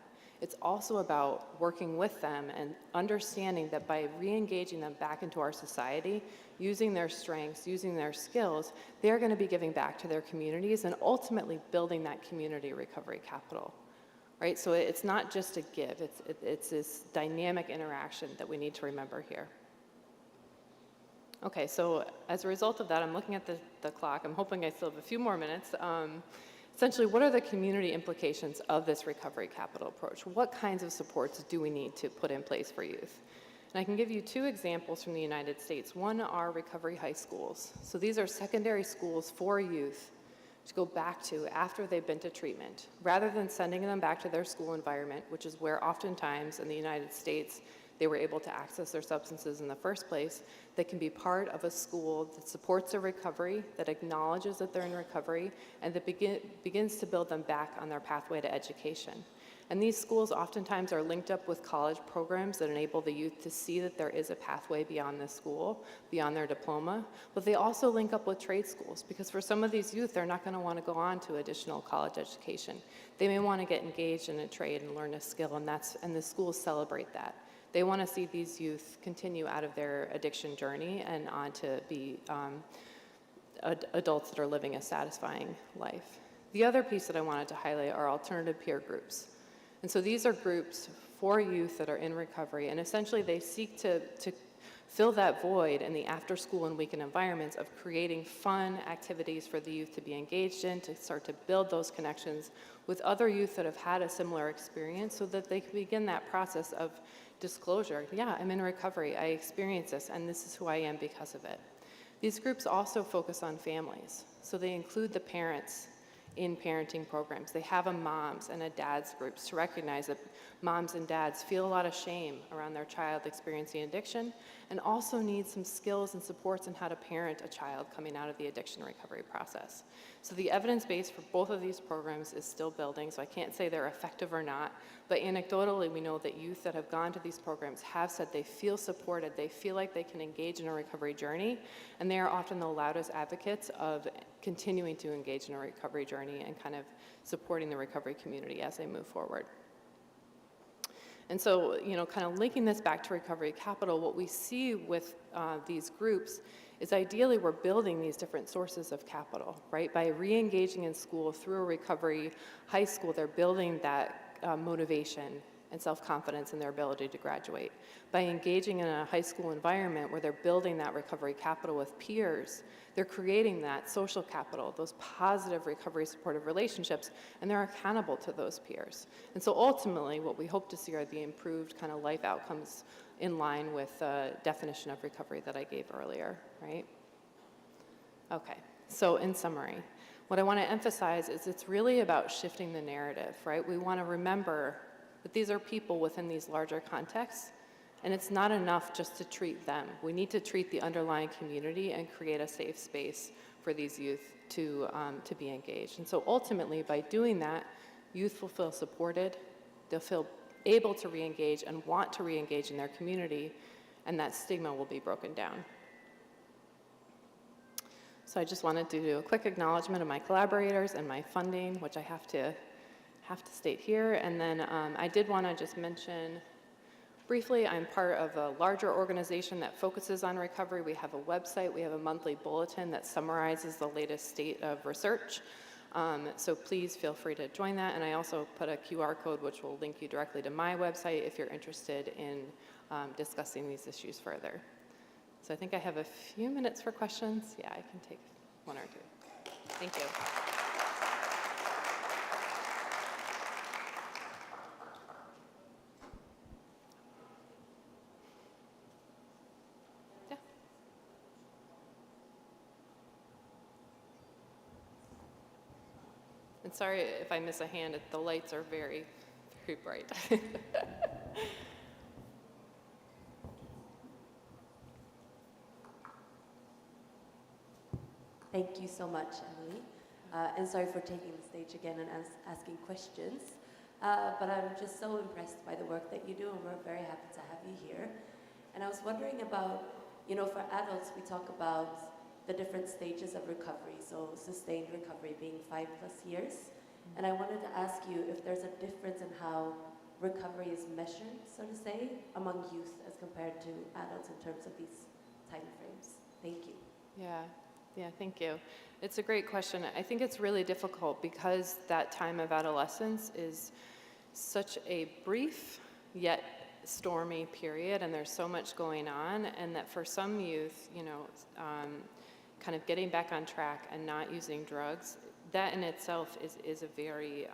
[SPEAKER 5] It's also about working with them and understanding that by re-engaging them back into our society, using their strengths, using their skills, they're going to be giving back to their communities and ultimately building that community recovery capital. Right? So it's not just a give, it's this dynamic interaction that we need to remember here. Okay, so as a result of that, I'm looking at the clock. I'm hoping I still have a few more minutes. Essentially, what are the community implications of this recovery capital approach? What kinds of supports do we need to put in place for youth? And I can give you two examples from the United States. One are recovery high schools. So these are secondary schools for youth to go back to after they've been to treatment, rather than sending them back to their school environment, which is where oftentimes in the United States they were able to access their substances in the first place. They can be part of a school that supports their recovery, that acknowledges that they're in recovery, and that begins to build them back on their pathway to education. And these schools oftentimes are linked up with college programs that enable the youth to see that there is a pathway beyond the school, beyond their diploma. But they also link up with trade schools, because for some of these youth, they're not going to want to go on to additional college education. They may want to get engaged in a trade and learn a skill, and the schools celebrate that. They want to see these youth continue out of their addiction journey and on to be adults that are living a satisfying life. The other piece that I wanted to highlight are alternative peer groups. And so these are groups for youth that are in recovery, and essentially they seek to fill that void in the after-school and weekend environments of creating fun activities for the youth to be engaged in, to start to build those connections with other youth that have had a similar experience so that they can begin that process of disclosure. Yeah, I'm in recovery, I experienced this, and this is who I am because of it. These groups also focus on families, so they include the parents in parenting programs. They have a moms and a dads groups to recognize that moms and dads feel a lot of shame around their child experiencing addiction and also need some skills and supports on how to parent a child coming out of the addiction recovery process. So the evidence base for both of these programs is still building, so I can't say they're effective or not, but anecdotally we know that youth that have gone to these programs have said they feel supported, they feel like they can engage in a recovery journey, and they are often the loudest advocates of continuing to engage in a recovery journey and kind of supporting the recovery community as they move forward. And so, kind of linking this back to recovery capital, what we see with these groups is ideally we're building these different sources of capital, right? By re-engaging in school through a recovery high school, they're building that motivation and self-confidence in their ability to graduate. By engaging in a high school environment where they're building that recovery capital with peers, they're creating that social capital, those positive recovery supportive relationships, and they're accountable to those peers. And so ultimately, what we hope to see are the improved kind of life outcomes in line with the definition of recovery that I gave earlier, right? Okay, so in summary, what I want to emphasize is it's really about shifting the narrative, right? We want to remember that these are people within these larger contexts, and it's not enough just to treat them. We need to treat the underlying community and create a safe space for these youth to be engaged. And so ultimately, by doing that, youth will feel supported, they'll feel able to re-engage and want to re-engage in their community, and that stigma will be broken down. So I just wanted to do a quick acknowledgement of my collaborators and my funding, which I have to state here. And then I did want to just mention briefly, I'm part of a larger organization that focuses on recovery. We have a website, we have a monthly bulletin that summarizes the latest state of research. So please feel free to join that. And I also put a QR code which will link you directly to my website if you're interested in discussing these issues further. So I think I have a few minutes for questions. Yeah, I can take one or two. Thank you. Yeah. And sorry if I miss a hand, the lights are very, very bright.
[SPEAKER 6] Thank you so much, Emily. And sorry for taking the stage again and asking questions. But I'm just so impressed by the work that you do, and we're very happy to have you here. And I was wondering about, for adults, we talk about the different stages of recovery, so sustained recovery being 5+ years. And I wanted to ask you if there's a difference in how recovery is measured, so to say, among youth as compared to adults in terms of these time frames. Thank you.
[SPEAKER 5] Yeah, thank you. It's a great question. I think it's really difficult because that time of adolescence is such a brief yet stormy period, and there's so much going on, and that for some youth, kind of getting back on track and not using drugs, that in itself is a very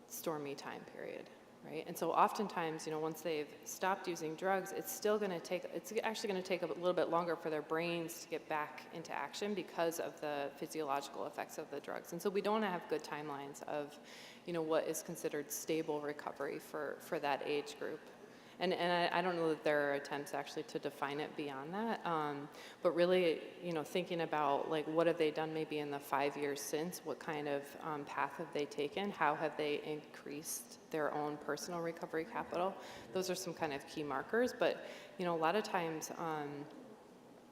[SPEAKER 5] stormy time period. Right? And so oftentimes, once they've stopped using drugs, it's actually going to take a little bit longer for their brains to get back into action because of the physiological effects of the drugs. And so we don't have good timelines of, what is considered stable recovery for that age group. And I don't know that there are attempts actually to define it beyond that, but really, thinking about what have they done maybe in the 5 years since, what kind of path have they taken, how have they increased their own personal recovery capital. Those are some kind of key markers, but a lot of times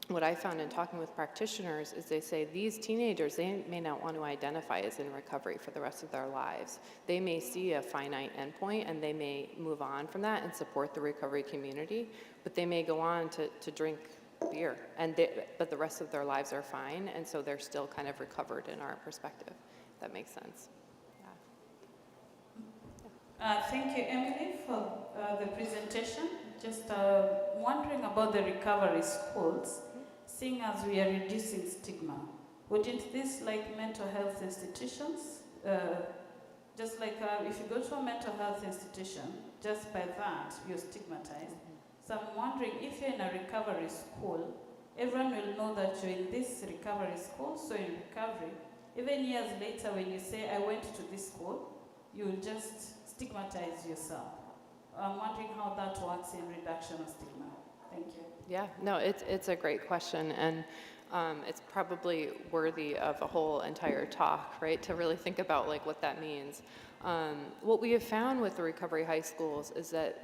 [SPEAKER 5] what I found in talking with practitioners is they say these teenagers, they may not want to identify as in recovery for the rest of their lives. They may see a finite endpoint and they may move on from that and support the recovery community, but they may go on to drink beer, but the rest of their lives are fine, and so they're still kind of recovered in our perspective, if that makes sense.
[SPEAKER 7] Thank you, Emily, for the presentation. Just wondering about the recovery schools. Seeing as we are reducing stigma, wouldn't this, like mental health institutions, just like if you go to a mental health institution, just by that you're stigmatized. So I'm wondering if you're in a recovery school, everyone will know that you're in this recovery school, so in recovery. Even years later when you say, I went to this school, you'll just stigmatize yourself. I'm wondering how that works in reduction of stigma. Thank you.
[SPEAKER 5] Yeah, no, it's a great question, and it's probably worthy of a whole entire talk, right, to really think about what that means. What we have found with the recovery high schools is that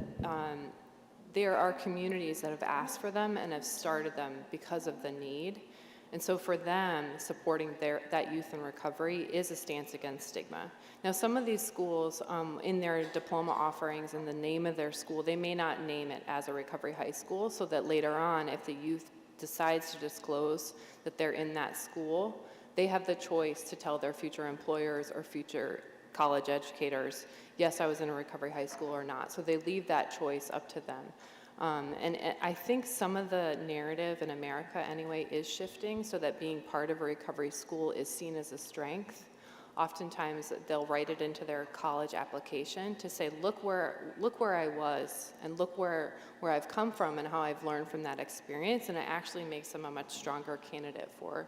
[SPEAKER 5] there are communities that have asked for them and have started them because of the need. And so for them, supporting that youth in recovery is a stance against stigma. Now, some of these schools, in their diploma offerings, in the name of their school, they may not name it as a recovery high school, so that later on, if the youth decides to disclose that they're in that school, they have the choice to tell their future employers or future college educators, yes, I was in a recovery high school or not. So they leave that choice up to them. And I think some of the narrative in America anyway is shifting so that being part of a recovery school is seen as a strength. Oftentimes they'll write it into their college application to say, look where I was and look where I've come from and how I've learned from that experience, and it actually makes them a much stronger candidate for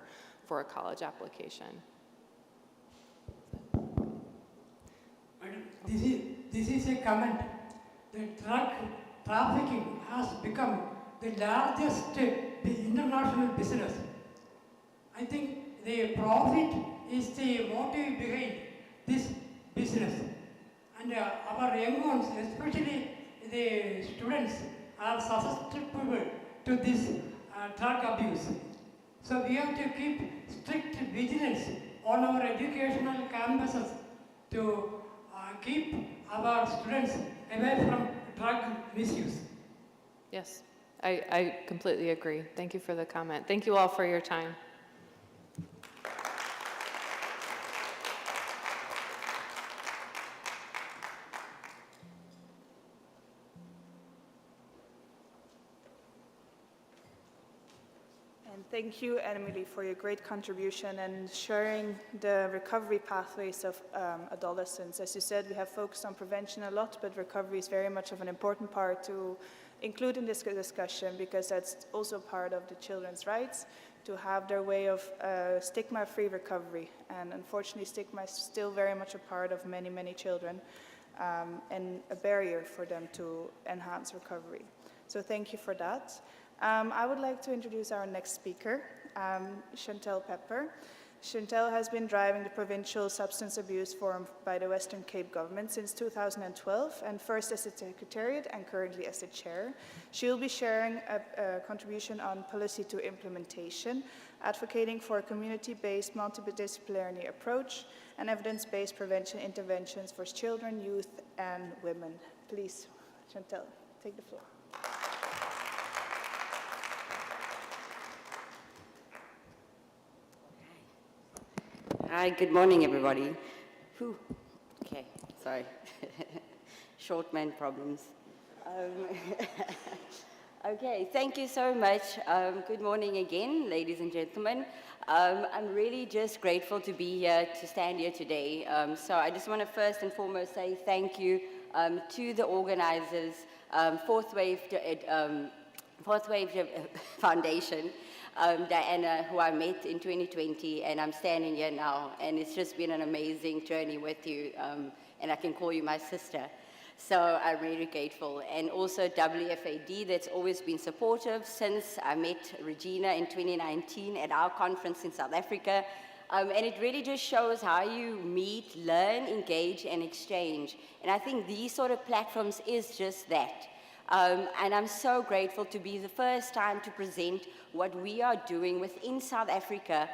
[SPEAKER 5] a college application.
[SPEAKER 8] Madam, this is a comment. The drug trafficking has become the largest international business. I think the profit is the motive behind this business. And our young ones, especially the students, are susceptible to this drug abuse. So we have to keep strict vigilance on our educational campuses to keep our students away from drug misuse.
[SPEAKER 5] Yes, I completely agree. Thank you for the comment. Thank you all for your time.
[SPEAKER 3] And thank you, Emily, for your great contribution and sharing the recovery pathways of adolescents. As you said, we have focused on prevention a lot, but recovery is very much of an important part to include in this discussion, because that's also part of the children's rights to have their way of stigma-free recovery. And unfortunately, stigma is still very much a part of many, many children and a barrier for them to enhance recovery. So thank you for that. I would like to introduce our next speaker, Chantelle Pepper. Chantelle has been driving the Provincial Substance Abuse Forum by the Western Cape government since 2012, and first as the Secretariat and currently as the Chair. She will be sharing a contribution on policy to implementation, advocating for a community-based multidisciplinary approach and evidence-based prevention interventions for children, youth, and women. Please, Chantelle, take the floor.
[SPEAKER 9] Hi, good morning, everybody. Whew. Okay, sorry. Short man problems. Okay, thank you so much. Good morning again, ladies and gentlemen. I'm really just grateful to be here, to stand here today. So I just want to first and foremost say thank you to the organizers, Fourth Wave Foundation, Diana, who I met in 2020, and I'm standing here now, and it's just been an amazing journey with you, and I can call you my sister. So I'm really grateful. And also WFAD, that's always been supportive since I met Regina in 2019 at our conference in South Africa. And it really just shows how you meet, learn, engage, and exchange. And I think these sort of platforms is just that. And I'm so grateful to be the first time to present what we are doing within South Africa.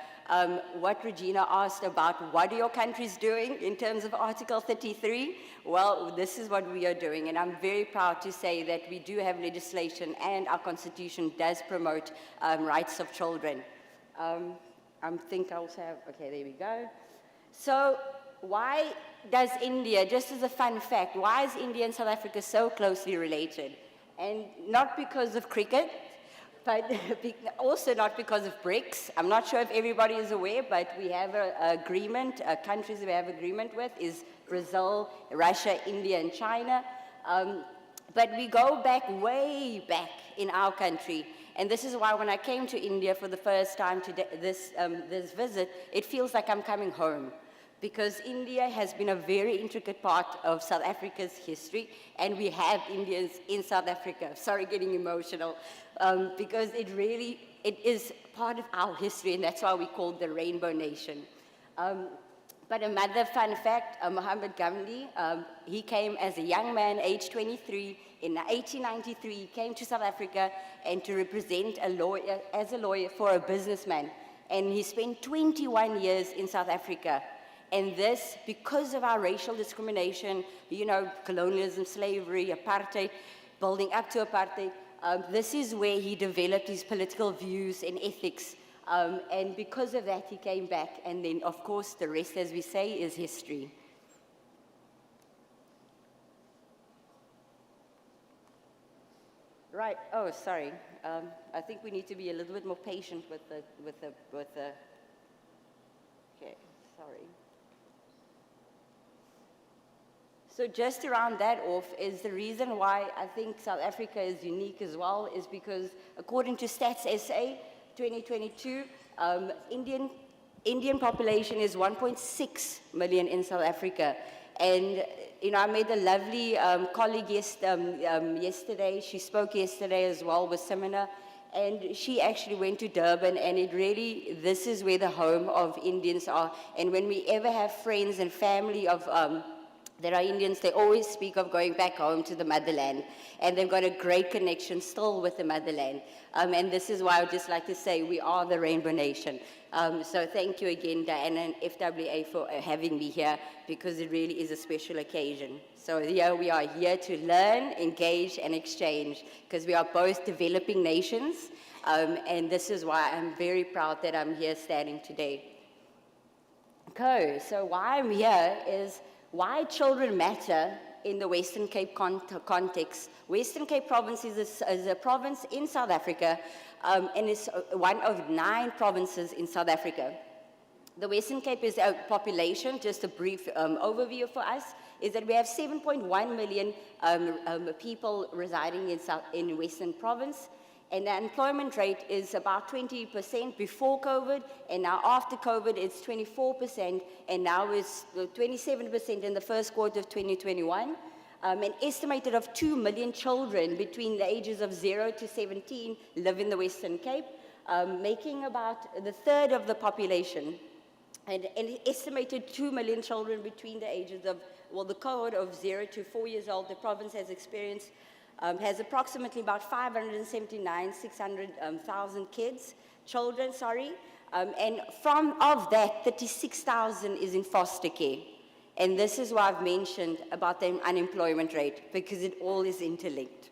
[SPEAKER 9] What Regina asked about, what are your countries doing in terms of Article 33? Well, this is what we are doing, and I'm very proud to say that we do have legislation and our constitution does promote rights of children. I think I also have, okay, there we go. So why does India, just as a fun fact, why is India and South Africa so closely related? And not because of cricket, but also not because of BRICS. I'm not sure if everybody is aware, but we have an agreement, countries we have agreement with is Brazil, Russia, India, and China. But we go back, way back in our country. And this is why when I came to India for the first time today, this visit, it feels like I'm coming home. Because India has been a very intricate part of South Africa's history, and we have Indians in South Africa. Sorry, getting emotional, because it is part of our history, and that's why we call it the Rainbow Nation. But another fun fact, Muhammad Gandhi, he came as a young man, age 23, in 1893, he came to South Africa and to represent as a lawyer for a businessman. And he spent 21 years in South Africa. And this, because of our racial discrimination, you know, colonialism, slavery, apartheid, building up to apartheid, this is where he developed his political views and ethics. And because of that, he came back. And then, of course, the rest, as we say, is history. Right. Oh, sorry. I think we need to be a little bit more patient with the. Okay. Sorry. So just to round that off, is the reason why I think South Africa is unique as well is because according to Stats SA 2022, Indian population is 1.6 million in South Africa. And, you know, I made a lovely colleague yesterday. She spoke yesterday as well with seminar. And she actually went to Durban, and it really, this is where the home of Indians are. And when we ever have friends and family of that are Indians, they always speak of going back home to the motherland. And they've got a great connection still with the motherland. And this is why I would just like to say we are the Rainbow Nation. So thank you again, Diana and FWA, for having me here, because it really is a special occasion. So yeah, we are here to learn, engage, and exchange, because we are both developing nations. And this is why I'm very proud that I'm here standing today. Okay, so why I'm here is why children matter in the Western Cape context. Western Cape province is a province in South Africa, and it's one of 9 provinces in South Africa. The Western Cape is a population, just a brief overview for us, is that we have 7.1 million people residing in Western Province. And the unemployment rate is about 20% before COVID, and now after COVID it's 24%, and now it's 27% in the first quarter of 2021. An estimated of 2 million children between the ages of 0 to 17 live in the Western Cape, making about the third of the population. And an estimated 2 million children between the ages of, well, the cohort of 0 to 4 years old, the province has experienced has approximately about 600,000 children, and of that, 36,000 is in foster care. And this is why I've mentioned about the unemployment rate, because it all is interlinked.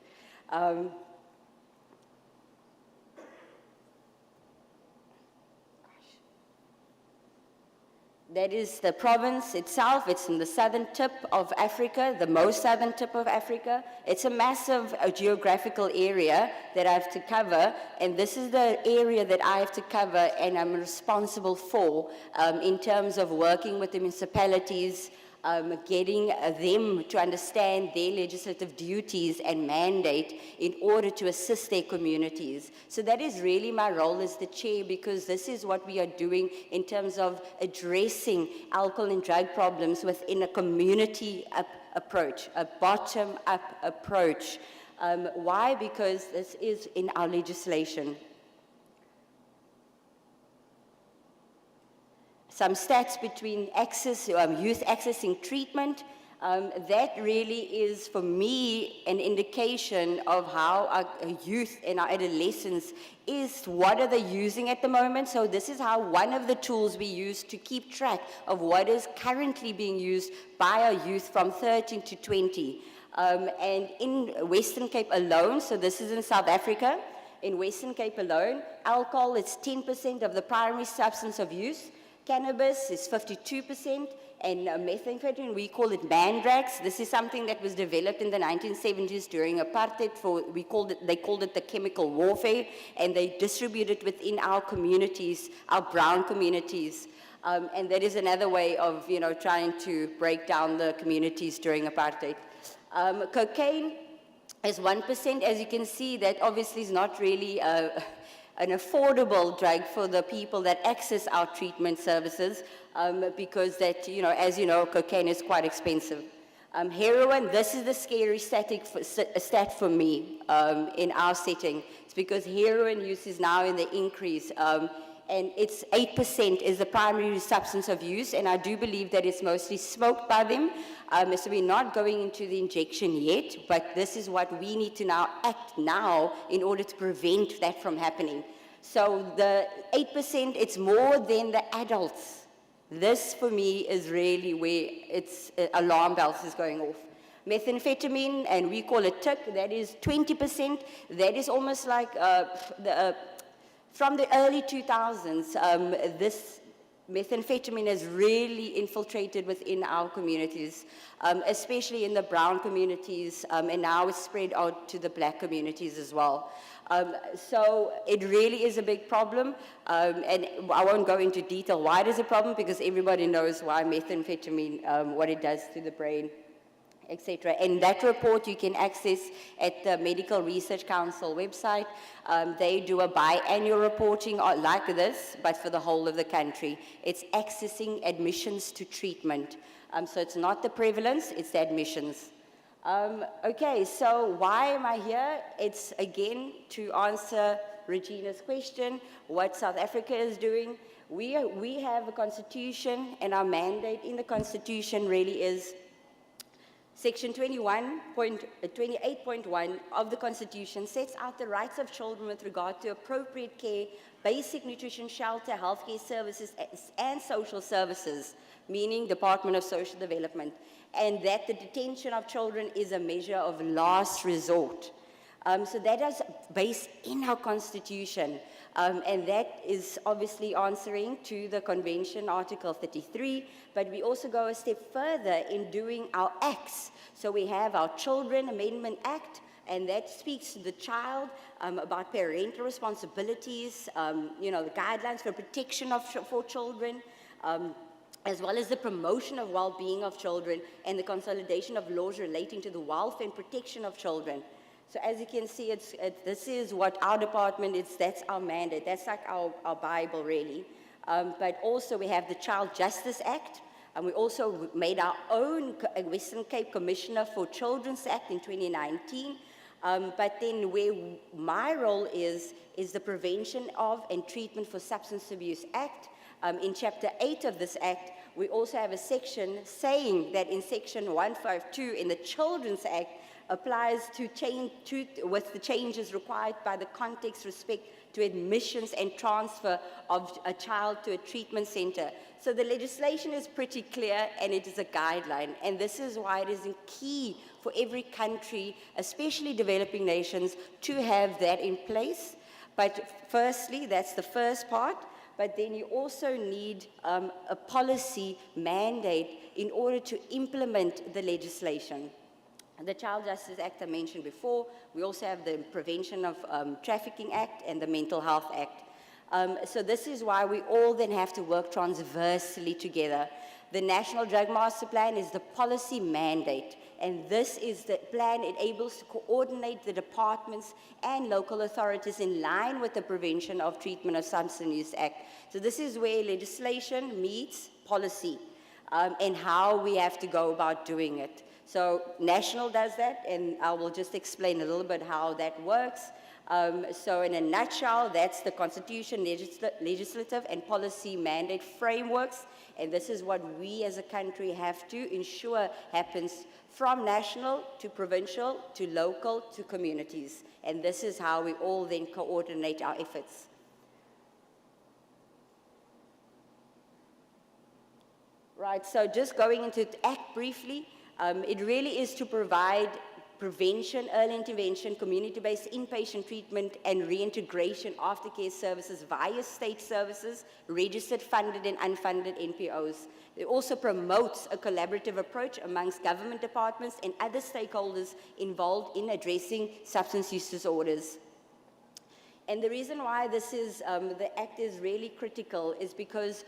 [SPEAKER 9] That is the province itself. It's in the southern tip of Africa, the most southern tip of Africa. It's a massive geographical area that I have to cover, and this is the area that I have to cover and I'm responsible for in terms of working with the municipalities, getting them to understand their legislative duties and mandate in order to assist their communities. So that is really my role as the chair, because this is what we are doing in terms of addressing alcohol and drug problems within a community approach, a bottom-up approach. Why? Because this is in our legislation. Some stats between access, youth accessing treatment, that really is, for me, an indication of how our youth and our adolescents is, what are they using at the moment. So this is how one of the tools we use to keep track of what is currently being used by our youth from 13 to 20. And in Western Cape alone, so this is in South Africa, in Western Cape alone, alcohol is 10% of the primary substance of use. Cannabis is 52%, and methamphetamine, we call it mandrax. This is something that was developed in the 1970s during apartheid. They called it the chemical warfare, and they distributed within our communities, our brown communities. And that is another way of, trying to break down the communities during apartheid. Cocaine is 1%. As you can see, that obviously is not really an affordable drug for the people that access our treatment services, because that, as you know, cocaine is quite expensive. Heroin, this is the scary stat for me in our setting. It's because heroin use is now in the increase, and it's 8% is the primary substance of use, and I do believe that it's mostly smoked by them. So we're not going into the injection yet, but this is what we need to now act now in order to prevent that from happening. So the 8%, it's more than the adults. This, for me, is really where it's alarm bells is going off. Methamphetamine, and we call it TIC, that is 20%. That is almost like from the early 2000s, this methamphetamine has really infiltrated within our communities, especially in the brown communities, and now it's spread out to the black communities as well. So it really is a big problem, and I won't go into detail why it is a problem, because everybody knows why methamphetamine, what it does to the brain, etc. And that report you can access at the Medical Research Council website. They do a biannual reporting like this, but for the whole of the country. It's accessing admissions to treatment. So it's not the prevalence, it's the admissions. Okay, so why am I here? It's again to answer Regina's question, what South Africa is doing. We have a constitution, and our mandate in the constitution really is Section 28.1 of the Constitution sets out the rights of children with regard to appropriate care, basic nutrition, shelter, healthcare services, and social services, meaning Department of Social Development, and that the detention of children is a measure of last resort. So that is based in our Constitution, and that is obviously answering to the Convention, Article 33, but we also go a step further in doing our acts. So we have our Children Amendment Act, and that speaks to the child about parental responsibilities, you know, the guidelines for protection for children, as well as the promotion of well-being of children and the consolidation of laws relating to the welfare and protection of children. So as you can see, this is what our department is, that's our mandate, that's like our Bible really. But also we have the Child Justice Act, and we also made our own Western Cape Commissioner for Children's Act in 2019. But then where my role is the Prevention of and Treatment for Substance Abuse Act. In Chapter 8 of this Act, we also have a section saying that in Section 152 in the Children's Act, applies to with the changes required by the context respect to admissions and transfer of a child to a treatment center. So the legislation is pretty clear, and it is a guideline, and this is why it is key for every country, especially developing nations, to have that in place. But firstly, that's the first part, but then you also need a policy mandate in order to implement the legislation. The Child Justice Act I mentioned before. We also have the Prevention of Trafficking Act and the Mental Health Act. So this is why we all then have to work transversely together. The National Drug Master Plan is the policy mandate, and this is the plan enables to coordinate the departments and local authorities in line with the Prevention of Treatment of Substance Use Act. So this is where legislation meets policy and how we have to go about doing it. So national does that, and I will just explain a little bit how that works. So in a nutshell, that's the Constitution, legislative and policy mandate frameworks, and this is what we as a country have to ensure happens from national to provincial to local to communities. And this is how we all then coordinate our efforts. Right, so just going into the Act briefly, it really is to provide prevention, early intervention, community-based inpatient treatment, and reintegration aftercare services via state services, registered, funded, and unfunded NPOs. It also promotes a collaborative approach amongst government departments and other stakeholders involved in addressing substance use disorders. And the reason why this is, the Act is really critical is because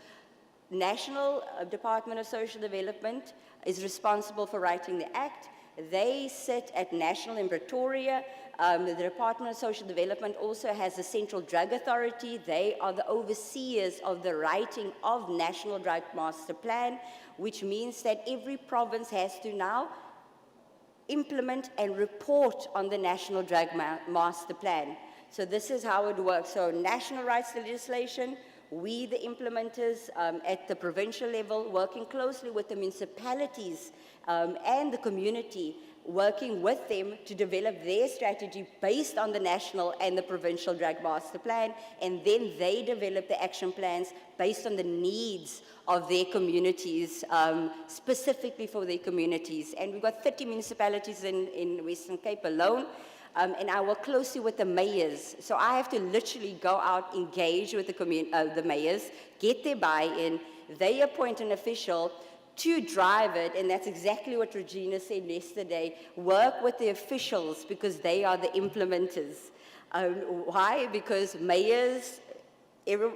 [SPEAKER 9] National Department of Social Development is responsible for writing the Act. They sit at National in Pretoria. The Department of Social Development also has a Central Drug Authority. They are the overseers of the writing of National Drug Master Plan, which means that every province has to now implement and report on the National Drug Master Plan. So this is how it works. So national rights legislation, we, the implementers at the provincial level, working closely with the municipalities and the community, working with them to develop their strategy based on the national and the provincial drug master plan, and then they develop the action plans based on the needs of their communities, specifically for their communities. And we've got 30 municipalities in Western Cape alone. and I work closely with the mayors. So I have to literally go out, engage with the mayors, get their buy-in. They appoint an official to drive it, and that's exactly what Regina said yesterday. Work with the officials because they are the implementers. Why? Because mayors,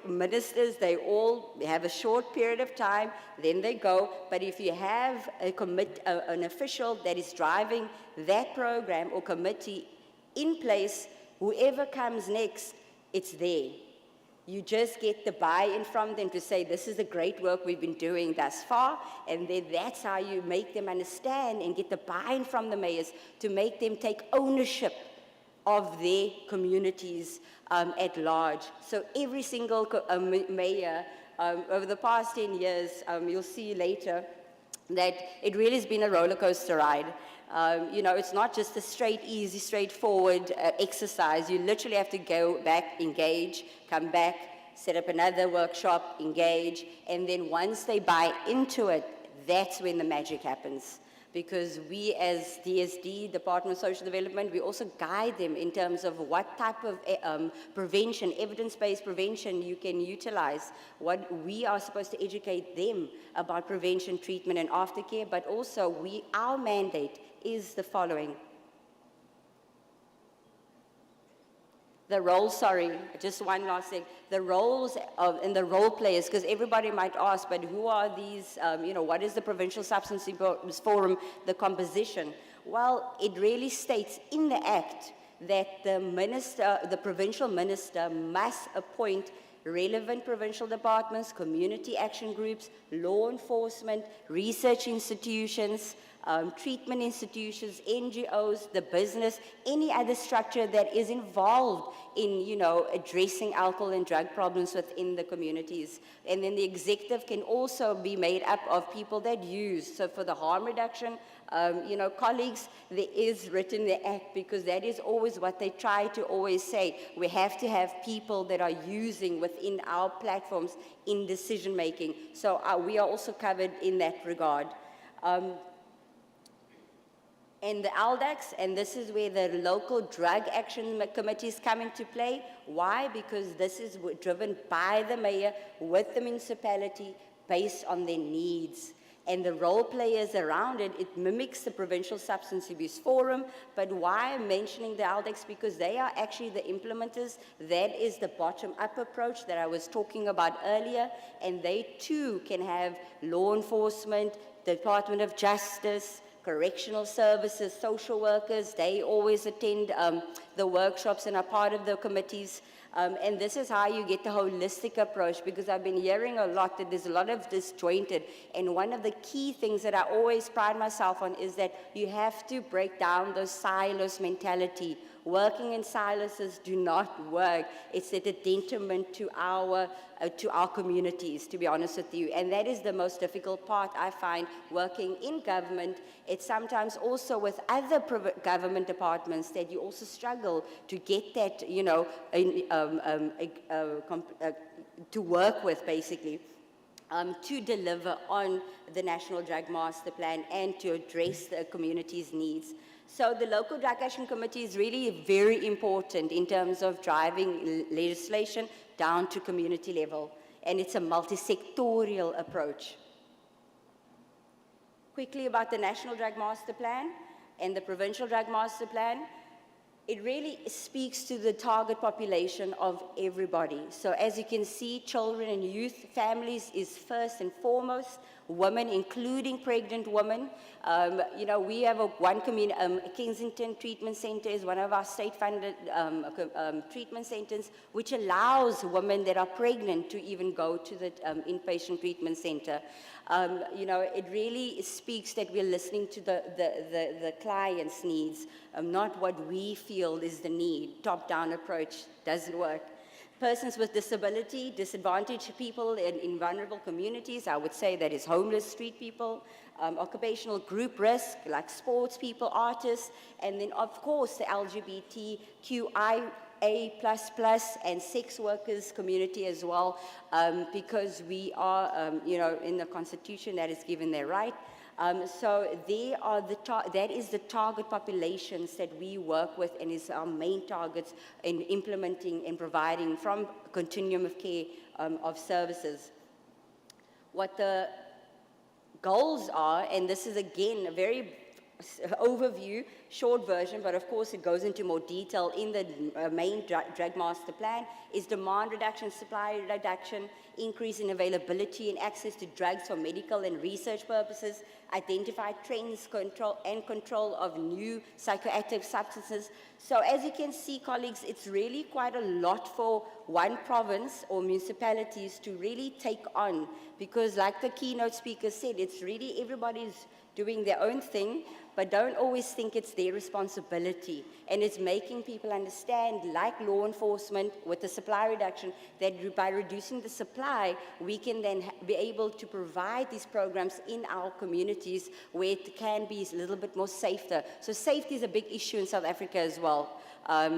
[SPEAKER 9] ministers, they all have a short period of time, then they go. But if you have an official that is driving that program or committee in place, whoever comes next, it's there. You just get the buy-in from them to say, this is the great work we've been doing thus far, and then that's how you make them understand and get the buy-in from the mayors to make them take ownership of their communities at large. So every single mayor over the past 10 years, you'll see later, that it really has been a roller coaster ride. You know, it's not just a straight, easy, straightforward exercise. You literally have to go back, engage, come back, set up another workshop, engage, and then once they buy into it, that's when the magic happens. Because we as DSD, Department of Social Development, we also guide them in terms of what type of prevention, evidence-based prevention you can utilize. What we are supposed to educate them about prevention, treatment, and aftercare, but also our mandate is the following. The roles, sorry, just one last thing. The roles and the role players, because everybody might ask, but who are these, you know, what is the Provincial Substance Abuse Forum, the composition? Well, it really states in the Act that the minister, the provincial minister must appoint relevant provincial departments, community action groups, law enforcement, research institutions, treatment institutions, NGOs, the business, any other structure that is involved in, you know, addressing alcohol and drug problems within the communities. And then the executive can also be made up of people that use. So for the harm reduction, you know, colleagues, there is written in the Act, because that is always what they try to always say. We have to have people that are using within our platforms in decision making. So we are also covered in that regard. And the LDACs, and this is where the local drug action committees come into play. Why? Because this is driven by the mayor with the municipality based on their needs. And the role players around it, it mimics the Provincial Substance Abuse Forum. But why I'm mentioning the LDACs? Because they are actually the implementers. That is the bottom-up approach that I was talking about earlier. And they too can have law enforcement, Department of Justice, correctional services, social workers. They always attend the workshops and are part of the committees. And this is how you get the holistic approach, because I've been hearing a lot that there's a lot of disjointed. And one of the key things that I always pride myself on is that you have to break down those silos mentality. Working in silos do not work. It's at a detriment to our communities, to be honest with you. And that is the most difficult part, I find, working in government. It's sometimes also with other government departments that you also struggle to get that, you know, to work with, basically. To deliver on the National Drug Master Plan and to address the community's needs. So the local drug action committee is really very important in terms of driving legislation down to community level. And it's a multi-sectorial approach. Quickly about the National Drug Master Plan and the Provincial Drug Master Plan. It really speaks to the target population of everybody. So as you can see, children and youth, families is first and foremost, women, including pregnant women. You know, we have one community, Kensington Treatment Center is one of our state-funded treatment centers, which allows women that are pregnant to even go to the inpatient treatment center. You know, it really speaks that we're listening to the client's needs, not what we feel is the need. Top-down approach doesn't work. Persons with disability, disadvantaged people in vulnerable communities, I would say that is homeless, street people, occupational group risk, like sports people, artists, and then of course the LGBTQIA++ and sex workers community as well, because we are, you know, in the Constitution that is given their right. So they are that is the target populations that we work with and is our main targets in implementing and providing from continuum of care of services. What the goals are, and this is again a very overview, short version, but of course it goes into more detail in the main drug master plan, is demand reduction, supply reduction, increase in availability and access to drugs for medical and research purposes, identify trends, control of new psychoactive substances. So as you can see, colleagues, it's really quite a lot for one province or municipalities to really take on, because like the keynote speaker said, it's really everybody's doing their own thing, but don't always think it's their responsibility. And it's making people understand, like law enforcement with the supply reduction, that by reducing the supply, we can then be able to provide these programs in our communities where it can be a little bit more safer. So safety is a big issue in South Africa as well.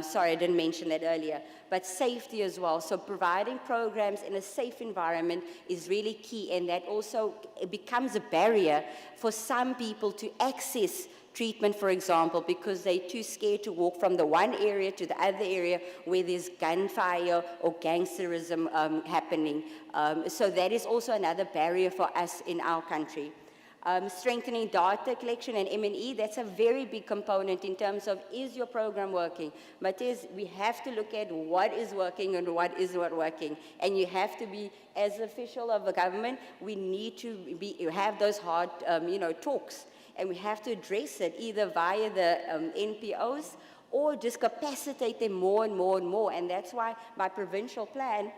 [SPEAKER 9] Sorry, I didn't mention that earlier, but safety as well. So providing programs in a safe environment is really key, and that also becomes a barrier for some people to access treatment, for example, because they're too scared to walk from the one area to the other area where there's gunfire or gangsterism happening. So that is also another barrier for us in our country. Strengthening data collection and M&E, that's a very big component in terms of, is your program working? But we have to look at what is working and what is not working. And you have to be, as official of the government, we need to have those hard talks. And we have to address it either via the NPOs or just capacitate them more and more and more. And that's why my provincial plan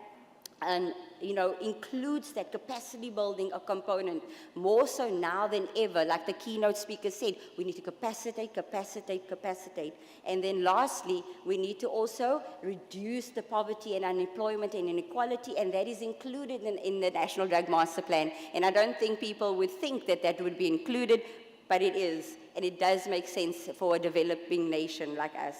[SPEAKER 9] includes that capacity building a component, more so now than ever. Like the keynote speaker said, we need to capacitate. And then lastly, we need to also reduce the poverty and unemployment and inequality, and that is included in the National Drug Master Plan. And I don't think people would think that that would be included, but it is, and it does make sense for a developing nation like us.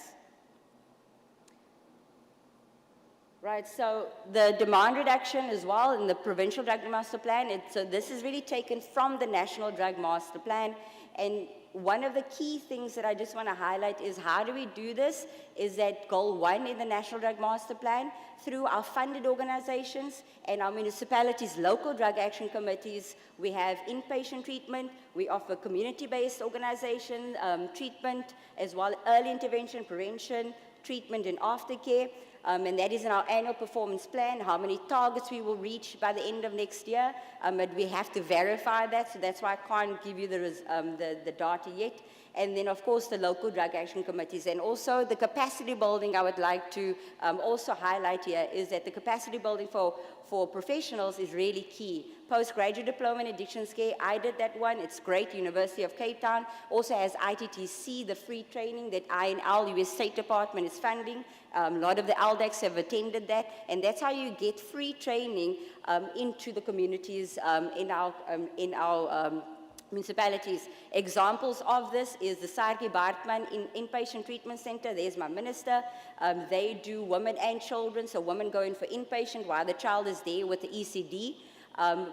[SPEAKER 9] Right, so the demand reduction as well in the Provincial Drug Master Plan, so this is really taken from the National Drug Master Plan, and one of the key things that I just want to highlight is how do we do this, is that goal 1 in the National Drug Master Plan, through our funded organizations and our municipalities' local drug action committees, we have inpatient treatment, we offer community-based organization treatment, as well as early intervention, prevention, treatment and aftercare. And that is in our annual performance plan, how many targets we will reach by the end of next year. But we have to verify that, so that's why I can't give you the data yet. And then, of course, the local drug action committees. And also the capacity building I would like to also highlight here is that the capacity building for professionals is really key. Postgraduate diploma in addictions care, I did that one. It's great. University of Cape Town also has ITTC, the free training that INL, US State Department, is funding. A lot of the LDACs have attended that, and that's how you get free training into the communities in our municipalities. Examples of this is the Sarki Bartman Inpatient Treatment Center. There's my minister. They do women and children, so women go in for inpatient while the child is there with the ECD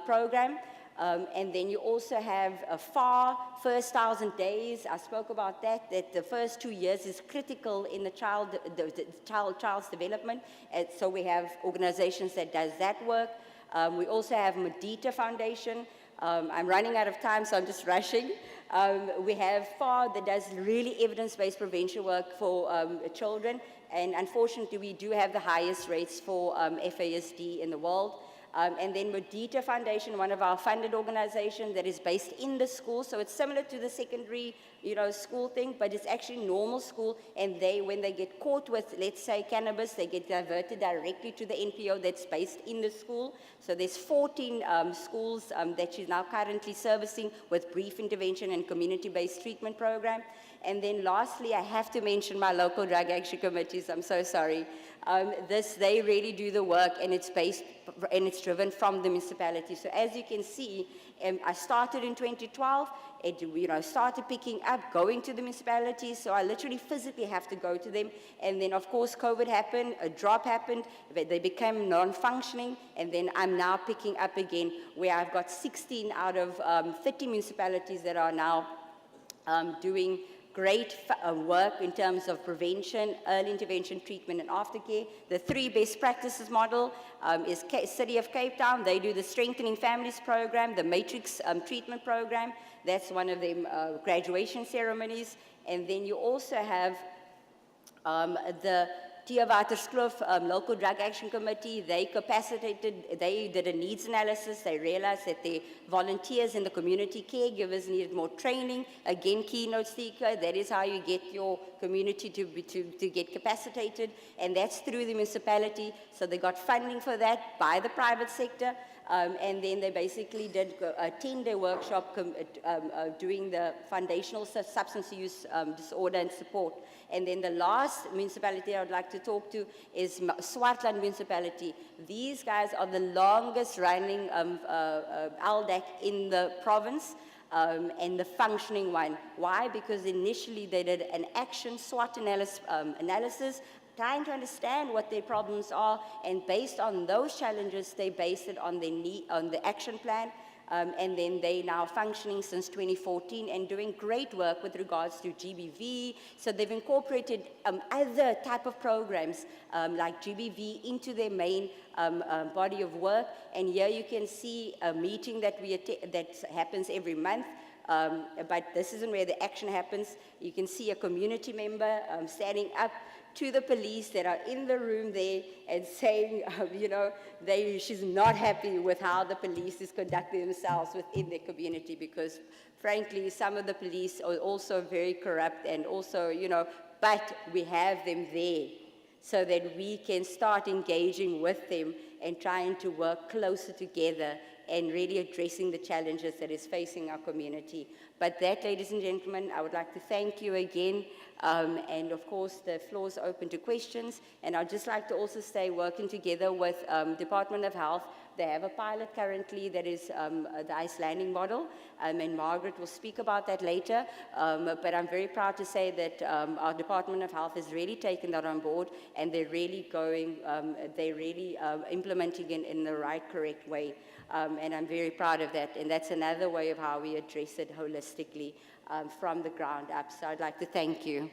[SPEAKER 9] program. And then you also have a FAR, first 1,000 days. I spoke about that the first 2 years is critical in the child's development. And so we have organizations that does that work. We also have Medita Foundation. I'm running out of time, so I'm just rushing. We have FAR that does really evidence-based prevention work for children. And unfortunately, we do have the highest rates for FASD in the world. And then Medita Foundation, one of our funded organizations that is based in the school. So it's similar to the secondary, school thing, but it's actually normal school. And when they get caught with, let's say, cannabis, they get diverted directly to the NPO that's based in the school. So there's 14 schools that she's now currently servicing with brief intervention and community-based treatment program. And then lastly, I have to mention my local drug action committees. I'm so sorry. They really do the work, and it's driven from the municipality. So as you can see, I started in 2012, it started picking up, going to the municipalities, so I literally physically have to go to them. And then of course COVID happened, a drop happened, they became non-functioning, and then I'm now picking up again, where I've got 16 out of 30 municipalities that are now doing great work in terms of prevention, early intervention, treatment, and aftercare. The 3 best practices model is City of Cape Town. They do the Strengthening Families program, the Matrix treatment program. That's one of them, graduation ceremonies. And then you also have the Theawaterskloof Local Drug Action Committee. They capacitated, they did a needs analysis. They realized that the volunteers and the community caregivers needed more training. Again, keynote speaker, that is how you get your community to get capacitated, and that's through the municipality. So they got funding for that by the private sector. And then they basically did a 10-day workshop doing the foundational substance use disorder and support. And then the last municipality I would like to talk to is Swartland municipality. These guys are the longest running LDAC in the province. And the functioning one. Why? Because initially they did an action SWOT analysis, trying to understand what their problems are, and based on those challenges, they based it on the action plan, and then they now functioning since 2014 and doing great work with regards to GBV. So they've incorporated other type of programs like GBV into their main body of work. And here you can see a meeting that happens every month. But this isn't where the action happens. You can see a community member standing up to the police that are in the room there and saying, she's not happy with how the police is conducting themselves within their community, because frankly, some of the police are also very corrupt, and also, but we have them there so that we can start engaging with them and trying to work closer together and really addressing the challenges that is facing our community. But that, ladies and gentlemen, I would like to thank you again. And of course, the floor is open to questions. And I'd just like to also say, working together with Department of Health, they have a pilot currently that is the Icelandic model, and Margaret will speak about that later. But I'm very proud to say that our Department of Health has really taken that on board, and they're really implementing it in the right, correct way. And I'm very proud of that. And that's another way of how we address it holistically from the ground up. So I'd like to thank you.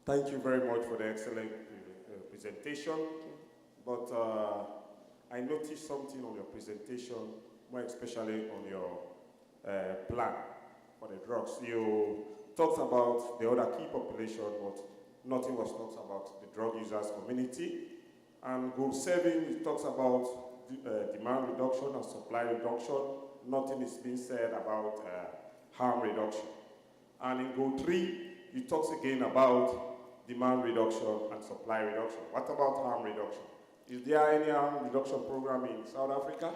[SPEAKER 10] Thank you very much for the excellent presentation. But I noticed something on your presentation, more especially on your plan for the drugs. You talked about the other key population, but nothing was talked about the drug users community. And goal 7, it talks about demand reduction and supply reduction. Nothing is being said about harm reduction. And in goal 3, it talks again about demand reduction and supply reduction. What about harm reduction? Is there any harm reduction program in South Africa?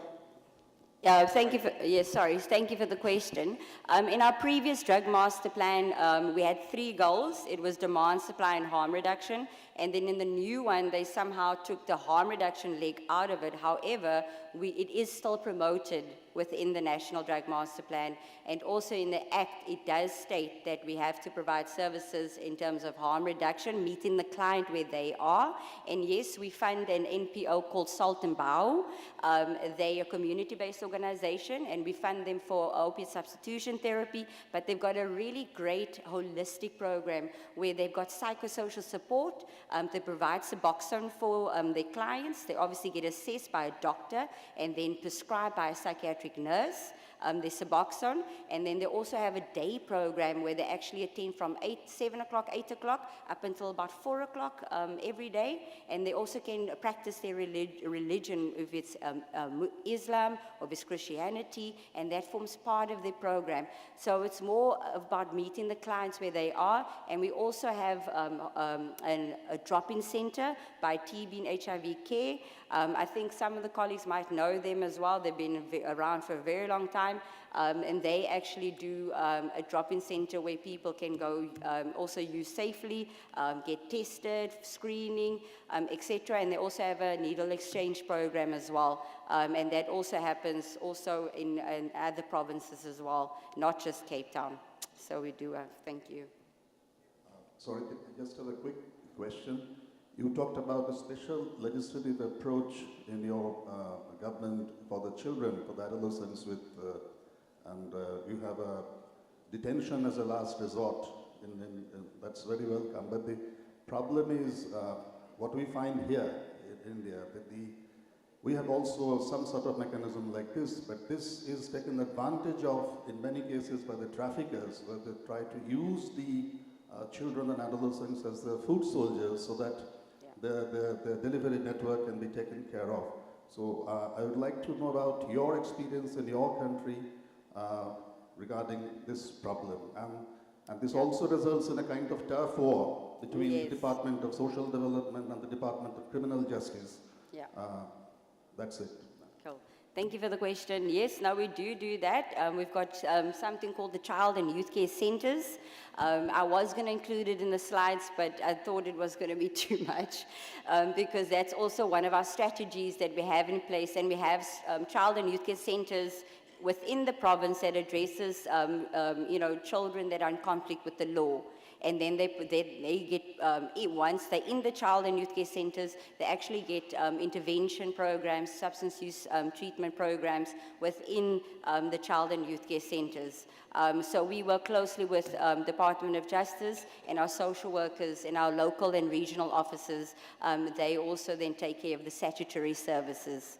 [SPEAKER 9] Thank you for the question. In our previous drug master plan, we had 3 goals. It was demand, supply, and harm reduction. And then in the new one, they somehow took the harm reduction leg out of it. However, it is still promoted within the National Drug Master Plan. And also in the Act, it does state that we have to provide services in terms of harm reduction, meeting the client where they are. And yes, we fund an NPO called Salt and Bow. They are a community-based organization, and we fund them for opiate substitution therapy, but they've got a really great holistic program where they've got psychosocial support. They provide Suboxone for their clients. They obviously get assessed by a doctor and then prescribed by a psychiatric nurse. there's Suboxone, and then they also have a day program where they actually attend from 7 o'clock, 8 o'clock, up until about 4 o'clock every day, and they also can practice their religion, if it's Islam or if it's Christianity, and that forms part of their program. So it's more about meeting the clients where they are, and we also have a drop-in center by TB and HIV Care. I think some of the colleagues might know them as well. They've been around for a very long time, and they actually do a drop-in center where people can go also use safely, get tested, screening, etc. And they also have a needle exchange program as well, and that also happens also in other provinces as well, not just Cape Town. So we do, thank you.
[SPEAKER 11] Sorry, just a quick question. You talked about a special legislative approach in your government for the children, for the adolescents with, and you have a detention as a last resort. That's very welcome. But the problem is what we find here in India, that we have also some sort of mechanism like this, but this is taken advantage of in many cases by the traffickers, where they try to use the children and adolescents as the food soldiers so that the delivery network can be taken care of. So I would like to know about your experience in your country regarding this problem. And this also results in a kind of turf war between the Department of Social Development and the Department of Criminal Justice.
[SPEAKER 9] Yeah.
[SPEAKER 11] That's it.
[SPEAKER 9] Cool. Thank you for the question. Yes, now we do that. We've got something called the Child and Youth Care Centers. I was going to include it in the slides, but I thought it was going to be too much because that's also one of our strategies that we have in place, and we have Child and Youth Care Centers within the province that addresses children that are in conflict with the law. And then they get, once they're in the child and youth care centers, they actually get intervention programs, substance use treatment programs within the child and youth care centers. So we work closely with Department of Justice and our social workers and our local and regional officers. They also then take care of the statutory services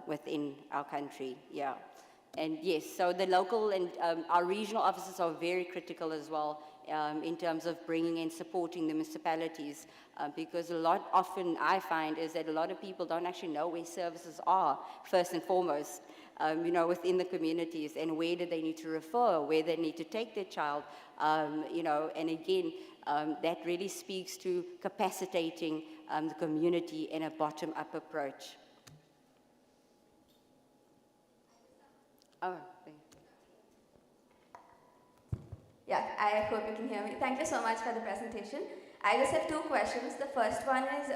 [SPEAKER 9] within our country, yeah. And yes, so the local and our regional officers are very critical as well in terms of bringing and supporting the municipalities, because often I find is that a lot of people don't actually know where services are, first and foremost, within the communities, and where do they need to refer, where they need to take their child, and again, that really speaks to capacitating the community in a bottom-up approach. Oh, thank you.
[SPEAKER 12] Yeah, I hope you can hear me. Thank you so much for the presentation. I just have two questions. The first one is,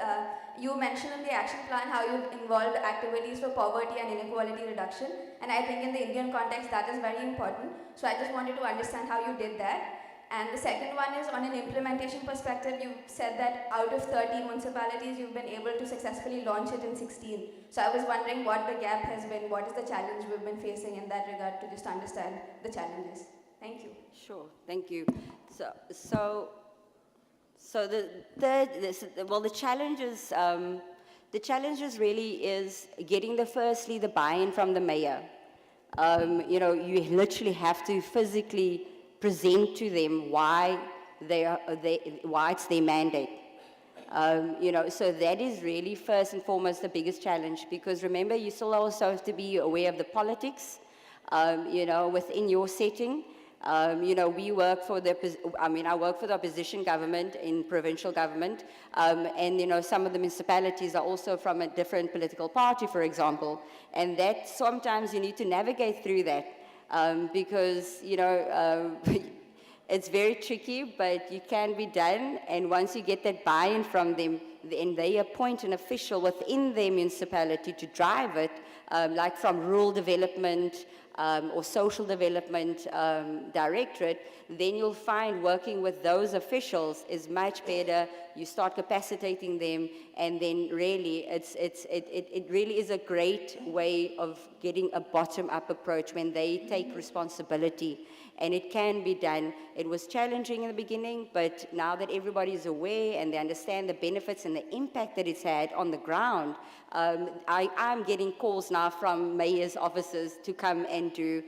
[SPEAKER 12] you mentioned in the action plan how you involved activities for poverty and inequality reduction, and I think in the Indian context that is very important. So I just wanted to understand how you did that. And the second one is, on an implementation perspective, you said that out of 30 municipalities, you've been able to successfully launch it in 16. So I was wondering what the gap has been, what is the challenge we've been facing in that regard, to just understand the challenges. Thank you.
[SPEAKER 9] Sure, thank you. The challenges really is getting the buy-in from the mayor. You literally have to physically present to them why it's their mandate. So that is really first and foremost the biggest challenge, because remember, you still also have to be aware of the politics, within your setting. We work for I work for the opposition government in provincial government, and some of the municipalities are also from a different political party, for example, and that sometimes you need to navigate through that, because, it's very tricky, but it can be done, and once you get that buy-in from them, and they appoint an official within their municipality to drive it, like from rural development, or social development directorate, then you'll find working with those officials is much better. You start capacitating them, and then really it really is a great way of getting a bottom-up approach when they take responsibility. And it can be done. It was challenging in the beginning, but now that everybody is aware and they understand the benefits and the impact that it's had on the ground, I'm getting calls now now from mayor's offices to come and do,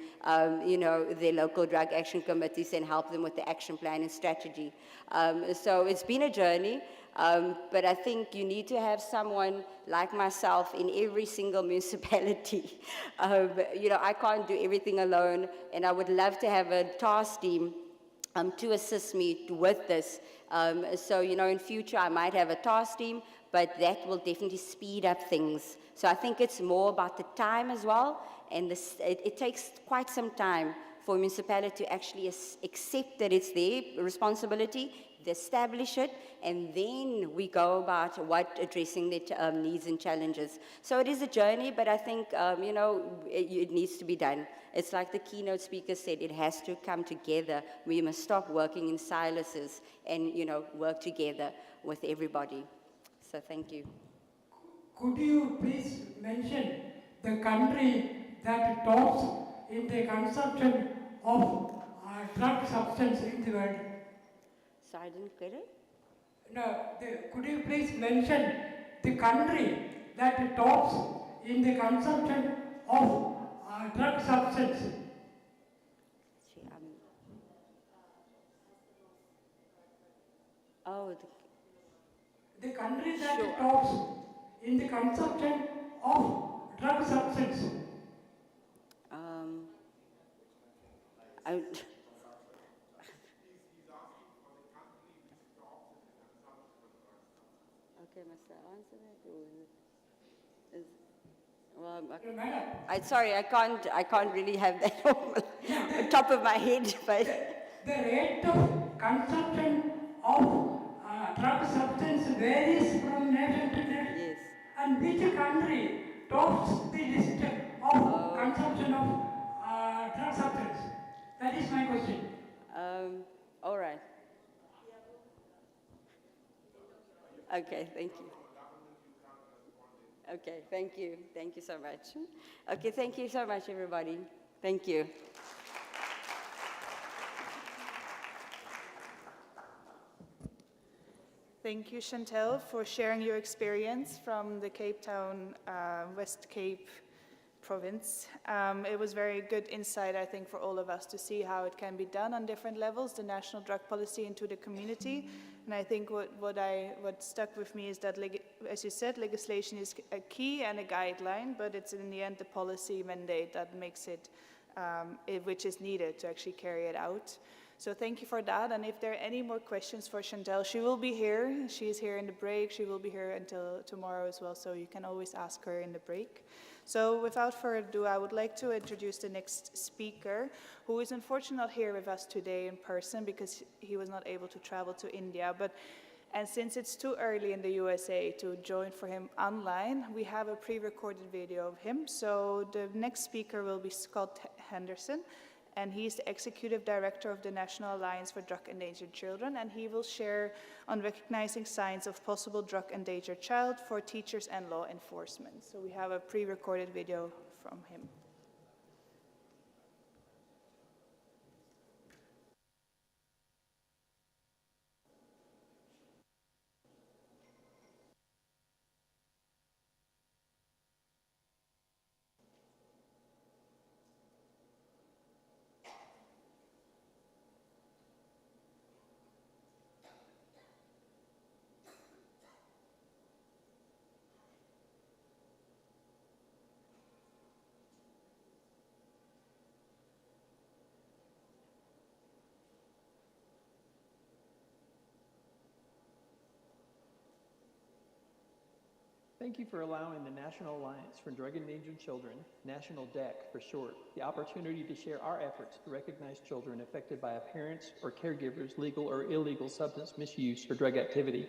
[SPEAKER 9] their local drug action committees and help them with the action plan and strategy. So it's been a journey, but I think you need to have someone like myself in every single municipality. I can't do everything alone, and I would love to have a task team to assist me with this. So, in future I might have a task team, but that will definitely speed up things. So I think it's more about the time as well, and it takes quite some time for a municipality to actually accept that it's their responsibility, they establish it, and then we go about addressing their needs and challenges. So it is a journey, but I think, it needs to be done. It's like the keynote speaker said, it has to come together. We must stop working in silos and, work together with everybody. So thank you.
[SPEAKER 8] Could you please mention the country that tops in the consumption of drug substance in the world?
[SPEAKER 9] So I didn't get it?
[SPEAKER 8] No, could you please mention the country that tops in the consumption of drug substance? The country that tops in the consumption of drug substance.
[SPEAKER 9] Okay, must I answer that, or sorry, I can't really have that on the top of my head, but
[SPEAKER 8] the rate of consumption of drug substance varies from nation to nation.
[SPEAKER 9] Yes.
[SPEAKER 8] And which country tops the list of consumption of drug substance? That is my question.
[SPEAKER 9] All right. Okay, thank you. Okay, thank you. Thank you so much. Okay, thank you so much, everybody. Thank you.
[SPEAKER 3] Thank you, Chantelle, for sharing your experience from the Cape Town, West Cape province. It was very good insight, I think, for all of us to see how it can be done on different levels, the national drug policy into the community. And I think what stuck with me is that, as you said, legislation is a key and a guideline, but it's in the end the policy mandate that makes it, which is needed to actually carry it out. So thank you for that. And if there are any more questions for Chantelle, she will be here. She's here in the break. She will be here until tomorrow as well, so you can always ask her in the break. So without further ado, I would like to introduce the next speaker, who is unfortunately not here with us today in person because he was not able to travel to India. And since it's too early in the USA to join for him online, we have a pre-recorded video of him. So the next speaker will be Scott Henderson, and he's the Executive Director of the National Alliance for Drug Endangered Children, and he will share on recognizing signs of possible drug endangered child for teachers and law enforcement. So we have a pre-recorded video from him.
[SPEAKER 13] Thank you for allowing the National Alliance for Drug Endangered Children, National DEC for short, the opportunity to share our efforts to recognize children affected by a parent's or caregiver's legal or illegal substance misuse or drug activity.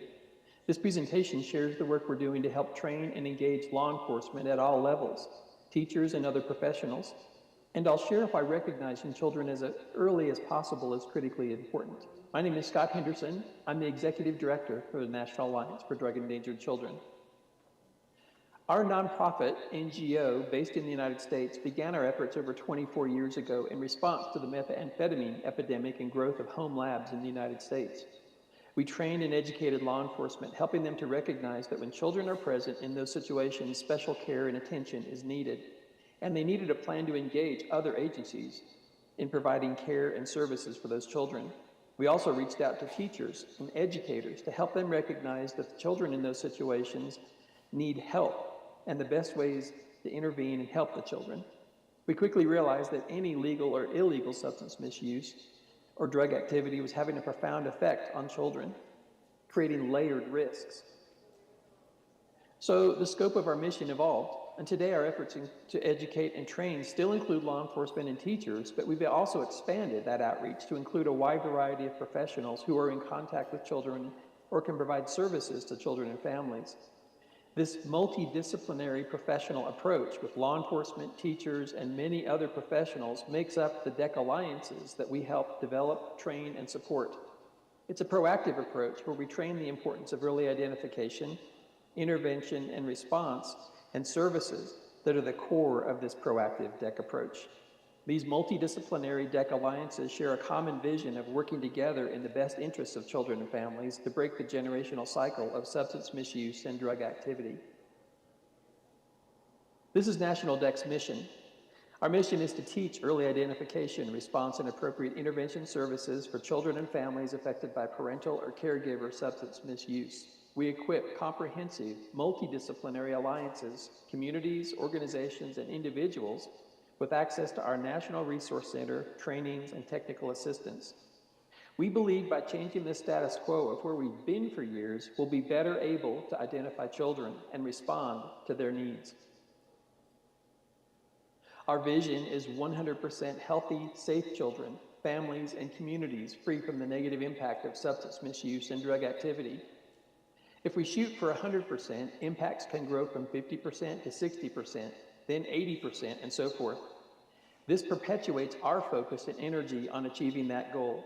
[SPEAKER 13] This presentation shares the work we're doing to help train and engage law enforcement at all levels, teachers and other professionals, and I'll share why recognizing children as early as possible is critically important. My name is Scott Henderson. I'm the Executive Director for the National Alliance for Drug Endangered Children. Our nonprofit NGO, based in the United States, began our efforts over 24 years ago in response to the methamphetamine epidemic and growth of home labs in the United States. We trained and educated law enforcement, helping them to recognize that when children are present in those situations, special care and attention is needed. and they needed a plan to engage other agencies in providing care and services for those children. We also reached out to teachers and educators to help them recognize that the children in those situations need help and the best ways to intervene and help the children. We quickly realized that any legal or illegal substance misuse or drug activity was having a profound effect on children, creating layered risks. So the scope of our mission evolved, and today our efforts to educate and train still include law enforcement and teachers, but we've also expanded that outreach to include a wide variety of professionals who are in contact with children or can provide services to children and families. This multidisciplinary professional approach with law enforcement, teachers, and many other professionals makes up the DEC alliances that we help develop, train, and support. It's a proactive approach where we train the importance of early identification, intervention and response, and services that are the core of this proactive DEC approach. These multidisciplinary DEC alliances share a common vision of working together in the best interests of children and families to break the generational cycle of substance misuse and drug activity. This is National DEC's mission. Our mission is to teach early identification, response, and appropriate intervention services for children and families affected by parental or caregiver substance misuse. We equip comprehensive, multidisciplinary alliances, communities, organizations, and individuals with access to our National Resource Center, trainings, and technical assistance. We believe by changing the status quo of where we've been for years, we'll be better able to identify children and respond to their needs. Our vision is 100% healthy, safe children, families, and communities free from the negative impact of substance misuse and drug activity. If we shoot for 100%, impacts can grow from 50% to 60%, then 80%, and so forth. This perpetuates our focus and energy on achieving that goal.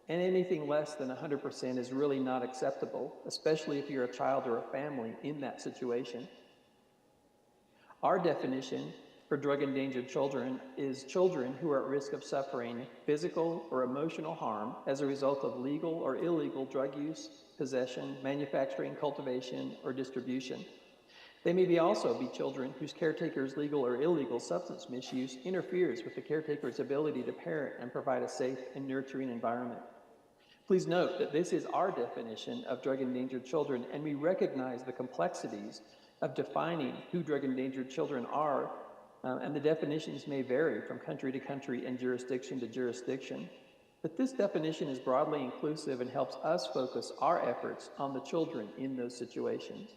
[SPEAKER 13] And anything less than 100% is really not acceptable, especially if you're a child or a family in that situation. Our definition for drug-endangered children is children who are at risk of suffering physical or emotional harm as a result of legal or illegal drug use, possession, manufacturing, cultivation, or distribution. They may also be children whose caretaker's legal or illegal substance misuse interferes with the caretaker's ability to parent and provide a safe and nurturing environment. Please note that this is our definition of drug-endangered children, and we recognize the complexities of defining who drug-endangered children are, and the definitions may vary from country to country and jurisdiction to jurisdiction. But this definition is broadly inclusive and helps us focus our efforts on the children in those situations.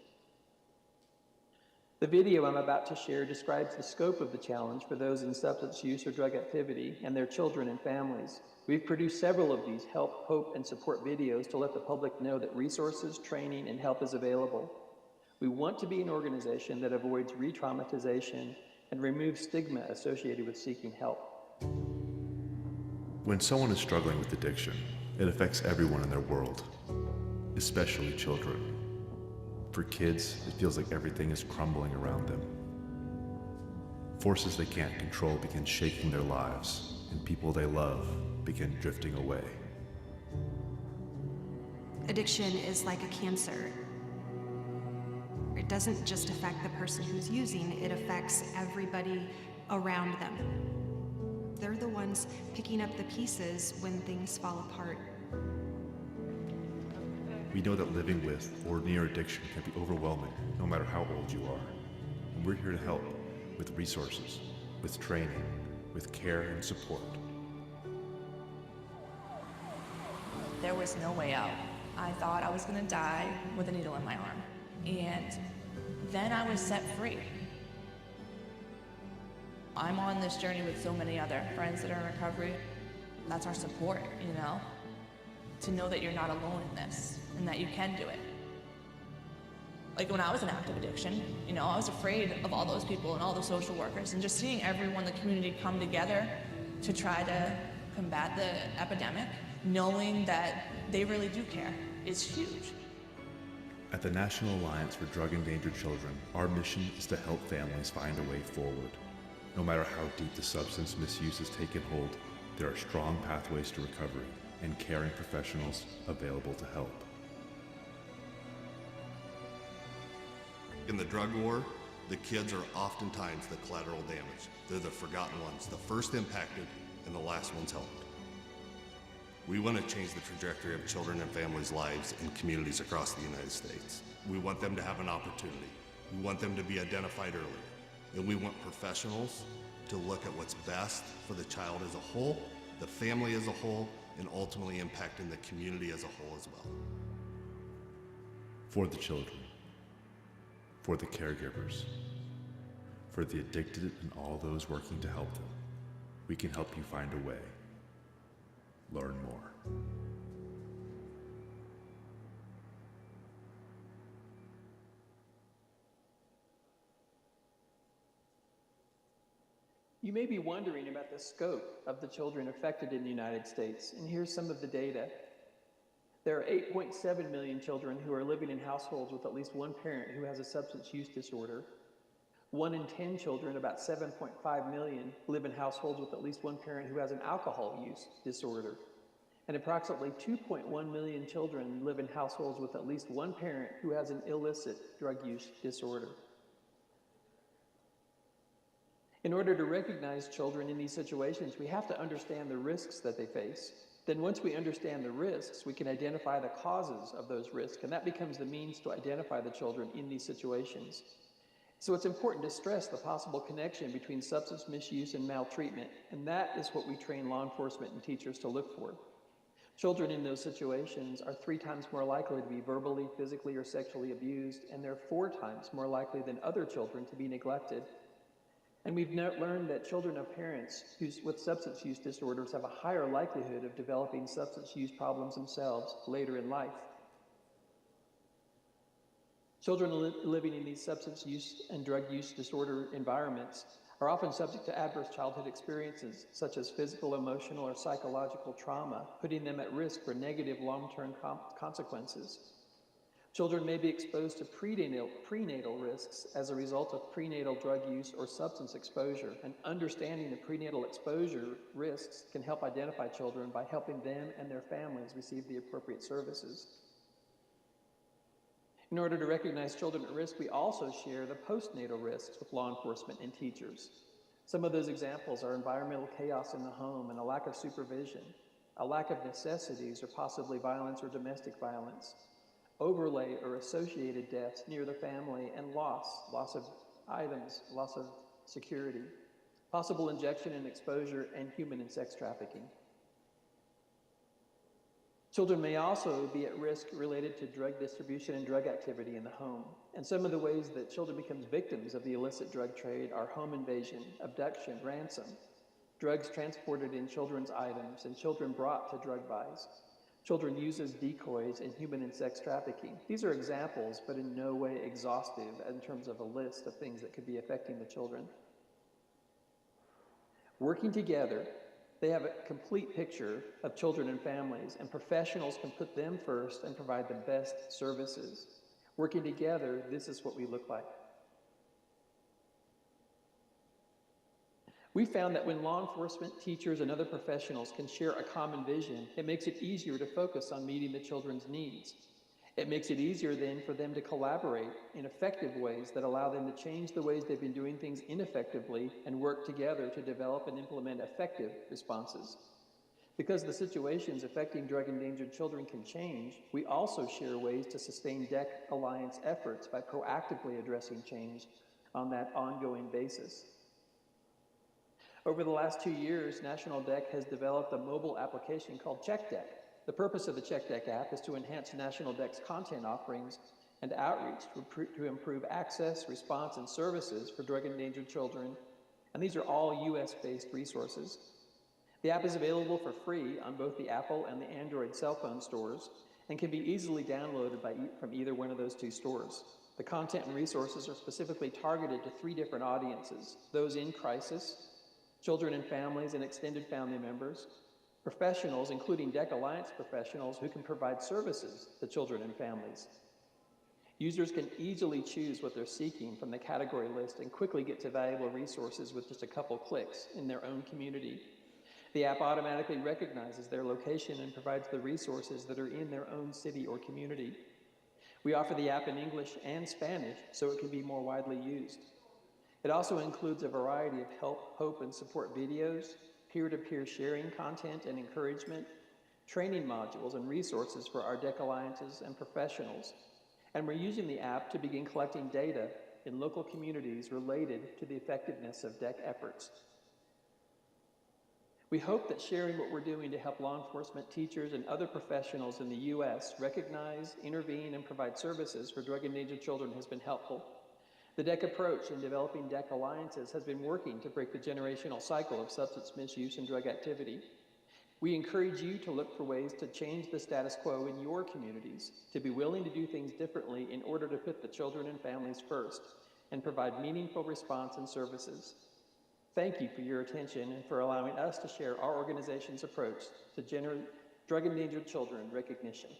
[SPEAKER 13] The video I'm about to share describes the scope of the challenge for those in substance use or drug activity and their children and families. We've produced several of these help, hope, and support videos to let the public know that resources, training, and help is available. We want to be an organization that avoids re-traumatization and removes stigma associated with seeking help.
[SPEAKER 14] When someone is struggling with addiction, it affects everyone in their world, especially children. For kids, it feels like everything is crumbling around them. Forces they can't control begin shaking their lives, and people they love begin drifting away.
[SPEAKER 15] Addiction is like a cancer. It doesn't just affect the person who's using, it affects everybody around them. They're the ones picking up the pieces when things fall apart.
[SPEAKER 14] We know that living with or near addiction can be overwhelming, no matter how old you are. And we're here to help with resources, with training, with care and support.
[SPEAKER 16] There was no way out. I thought I was gonna die with a needle in my arm. And then I was set free. I'm on this journey with so many other friends that are in recovery. That's our support, you know? To know that you're not alone in this and that you can do it. Like when I was in active addiction, you know, I was afraid of all those people and all the social workers, and just seeing everyone in the community come together to try to combat the epidemic, knowing that they really do care, is huge.
[SPEAKER 14] At the National Alliance for Drug-Endangered Children, our mission is to help families find a way forward. No matter how deep the substance misuse has taken hold, there are strong pathways to recovery and caring professionals available to help.
[SPEAKER 17] In the drug war, the kids are oftentimes the collateral damage. They're the forgotten ones, the first impacted and the last ones helped. We want to change the trajectory of children and families' lives in communities across the United States. We want them to have an opportunity. We want them to be identified early. And we want professionals to look at what's best for the child as a whole, the family as a whole, and ultimately impacting the community as a whole as well.
[SPEAKER 14] For the children, for the caregivers, for the addicted and all those working to help them, we can help you find a way. Learn more.
[SPEAKER 13] You may be wondering about the scope of the children affected in the United States, and here's some of the data. There are 8.7 million children who are living in households with at least one parent who has a substance use disorder. 1 in 10 children, about 7.5 million, live in households with at least one parent who has an alcohol use disorder. And approximately 2.1 million children live in households with at least one parent who has an illicit drug use disorder. In order to recognize children in these situations, we have to understand the risks that they face. Then once we understand the risks, we can identify the causes of those risks, and that becomes the means to identify the children in these situations. So it's important to stress the possible connection between substance misuse and maltreatment, and that is what we train law enforcement and teachers to look for. Children in those situations are 3 times more likely to be verbally, physically, or sexually abused, and they're 4 times more likely than other children to be neglected. And we've learned that children of parents with substance use disorders have a higher likelihood of developing substance use problems themselves later in life. Children living in these substance use and drug use disorder environments are often subject to adverse childhood experiences, such as physical, emotional, or psychological trauma, putting them at risk for negative long-term consequences. Children may be exposed to prenatal risks as a result of prenatal drug use or substance exposure, and understanding the prenatal exposure risks can help identify children by helping them and their families receive the appropriate services. In order to recognize children at risk, we also share the postnatal risks with law enforcement and teachers. Some of those examples are environmental chaos in the home and a lack of supervision, a lack of necessities or possibly violence or domestic violence, overlay or associated deaths near the family, and loss of items, loss of security, possible injection and exposure, and human and sex trafficking. Children may also be at risk related to drug distribution and drug activity in the home. And some of the ways that children become victims of the illicit drug trade are home invasion, abduction, ransom, drugs transported in children's items, and children brought to drug buys. Children used as decoys in human and sex trafficking. These are examples, but in no way exhaustive in terms of a list of things that could be affecting the children. Working together, they have a complete picture of children and families, and professionals can put them first and provide the best services. Working together, this is what we look like. We found that when law enforcement, teachers, and other professionals can share a common vision, it makes it easier to focus on meeting the children's needs. It makes it easier then for them to collaborate in effective ways that allow them to change the ways they've been doing things ineffectively and work together to develop and implement effective responses. Because the situations affecting drug-endangered children can change, we also share ways to sustain DEC Alliance efforts by proactively addressing change on that ongoing basis. Over the last 2 years, National DEC has developed a mobile application called CheckDEC. The purpose of the CheckDEC app is to enhance National DEC's content offerings and outreach to improve access, response, and services for drug-endangered children, and these are all US-based resources. The app is available for free on both the Apple and the Android cell phone stores and can be easily downloaded from either one of those 2 stores. The content and resources are specifically targeted to 3 different audiences: those in crisis, children and families and extended family members, professionals, including DEC Alliance professionals who can provide services to children and families. Users can easily choose what they're seeking from the category list and quickly get to valuable resources with just a couple clicks in their own community. The app automatically recognizes their location and provides the resources that are in their own city or community. We offer the app in English and Spanish so it can be more widely used. It also includes a variety of help, hope, and support videos, peer-to-peer sharing content and encouragement, training modules and resources for our DEC alliances and professionals. And we're using the app to begin collecting data in local communities related to the effectiveness of DEC efforts. We hope that sharing what we're doing to help law enforcement, teachers, and other professionals in the U.S. recognize, intervene, and provide services for drug-endangered children has been helpful. The DEC approach in developing DEC alliances has been working to break the generational cycle of substance misuse and drug activity. We encourage you to look for ways to change the status quo in your communities, to be willing to do things differently in order to put the children and families first, and provide meaningful response and services. Thank you for your attention and for allowing us to share our organization's approach to drug-endangered children recognition.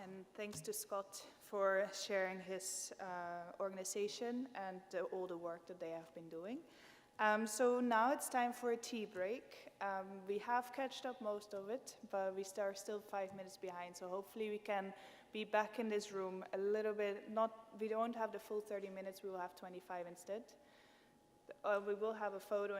[SPEAKER 3] And thanks to Scott for sharing his organization and all the work that they have been doing. So now it's time for a tea break. We have catched up most of it, but we are still 5 minutes behind, so hopefully we can be back in this room a little bit, we don't have the full 30 minutes, we will have 25 instead. We will have a photo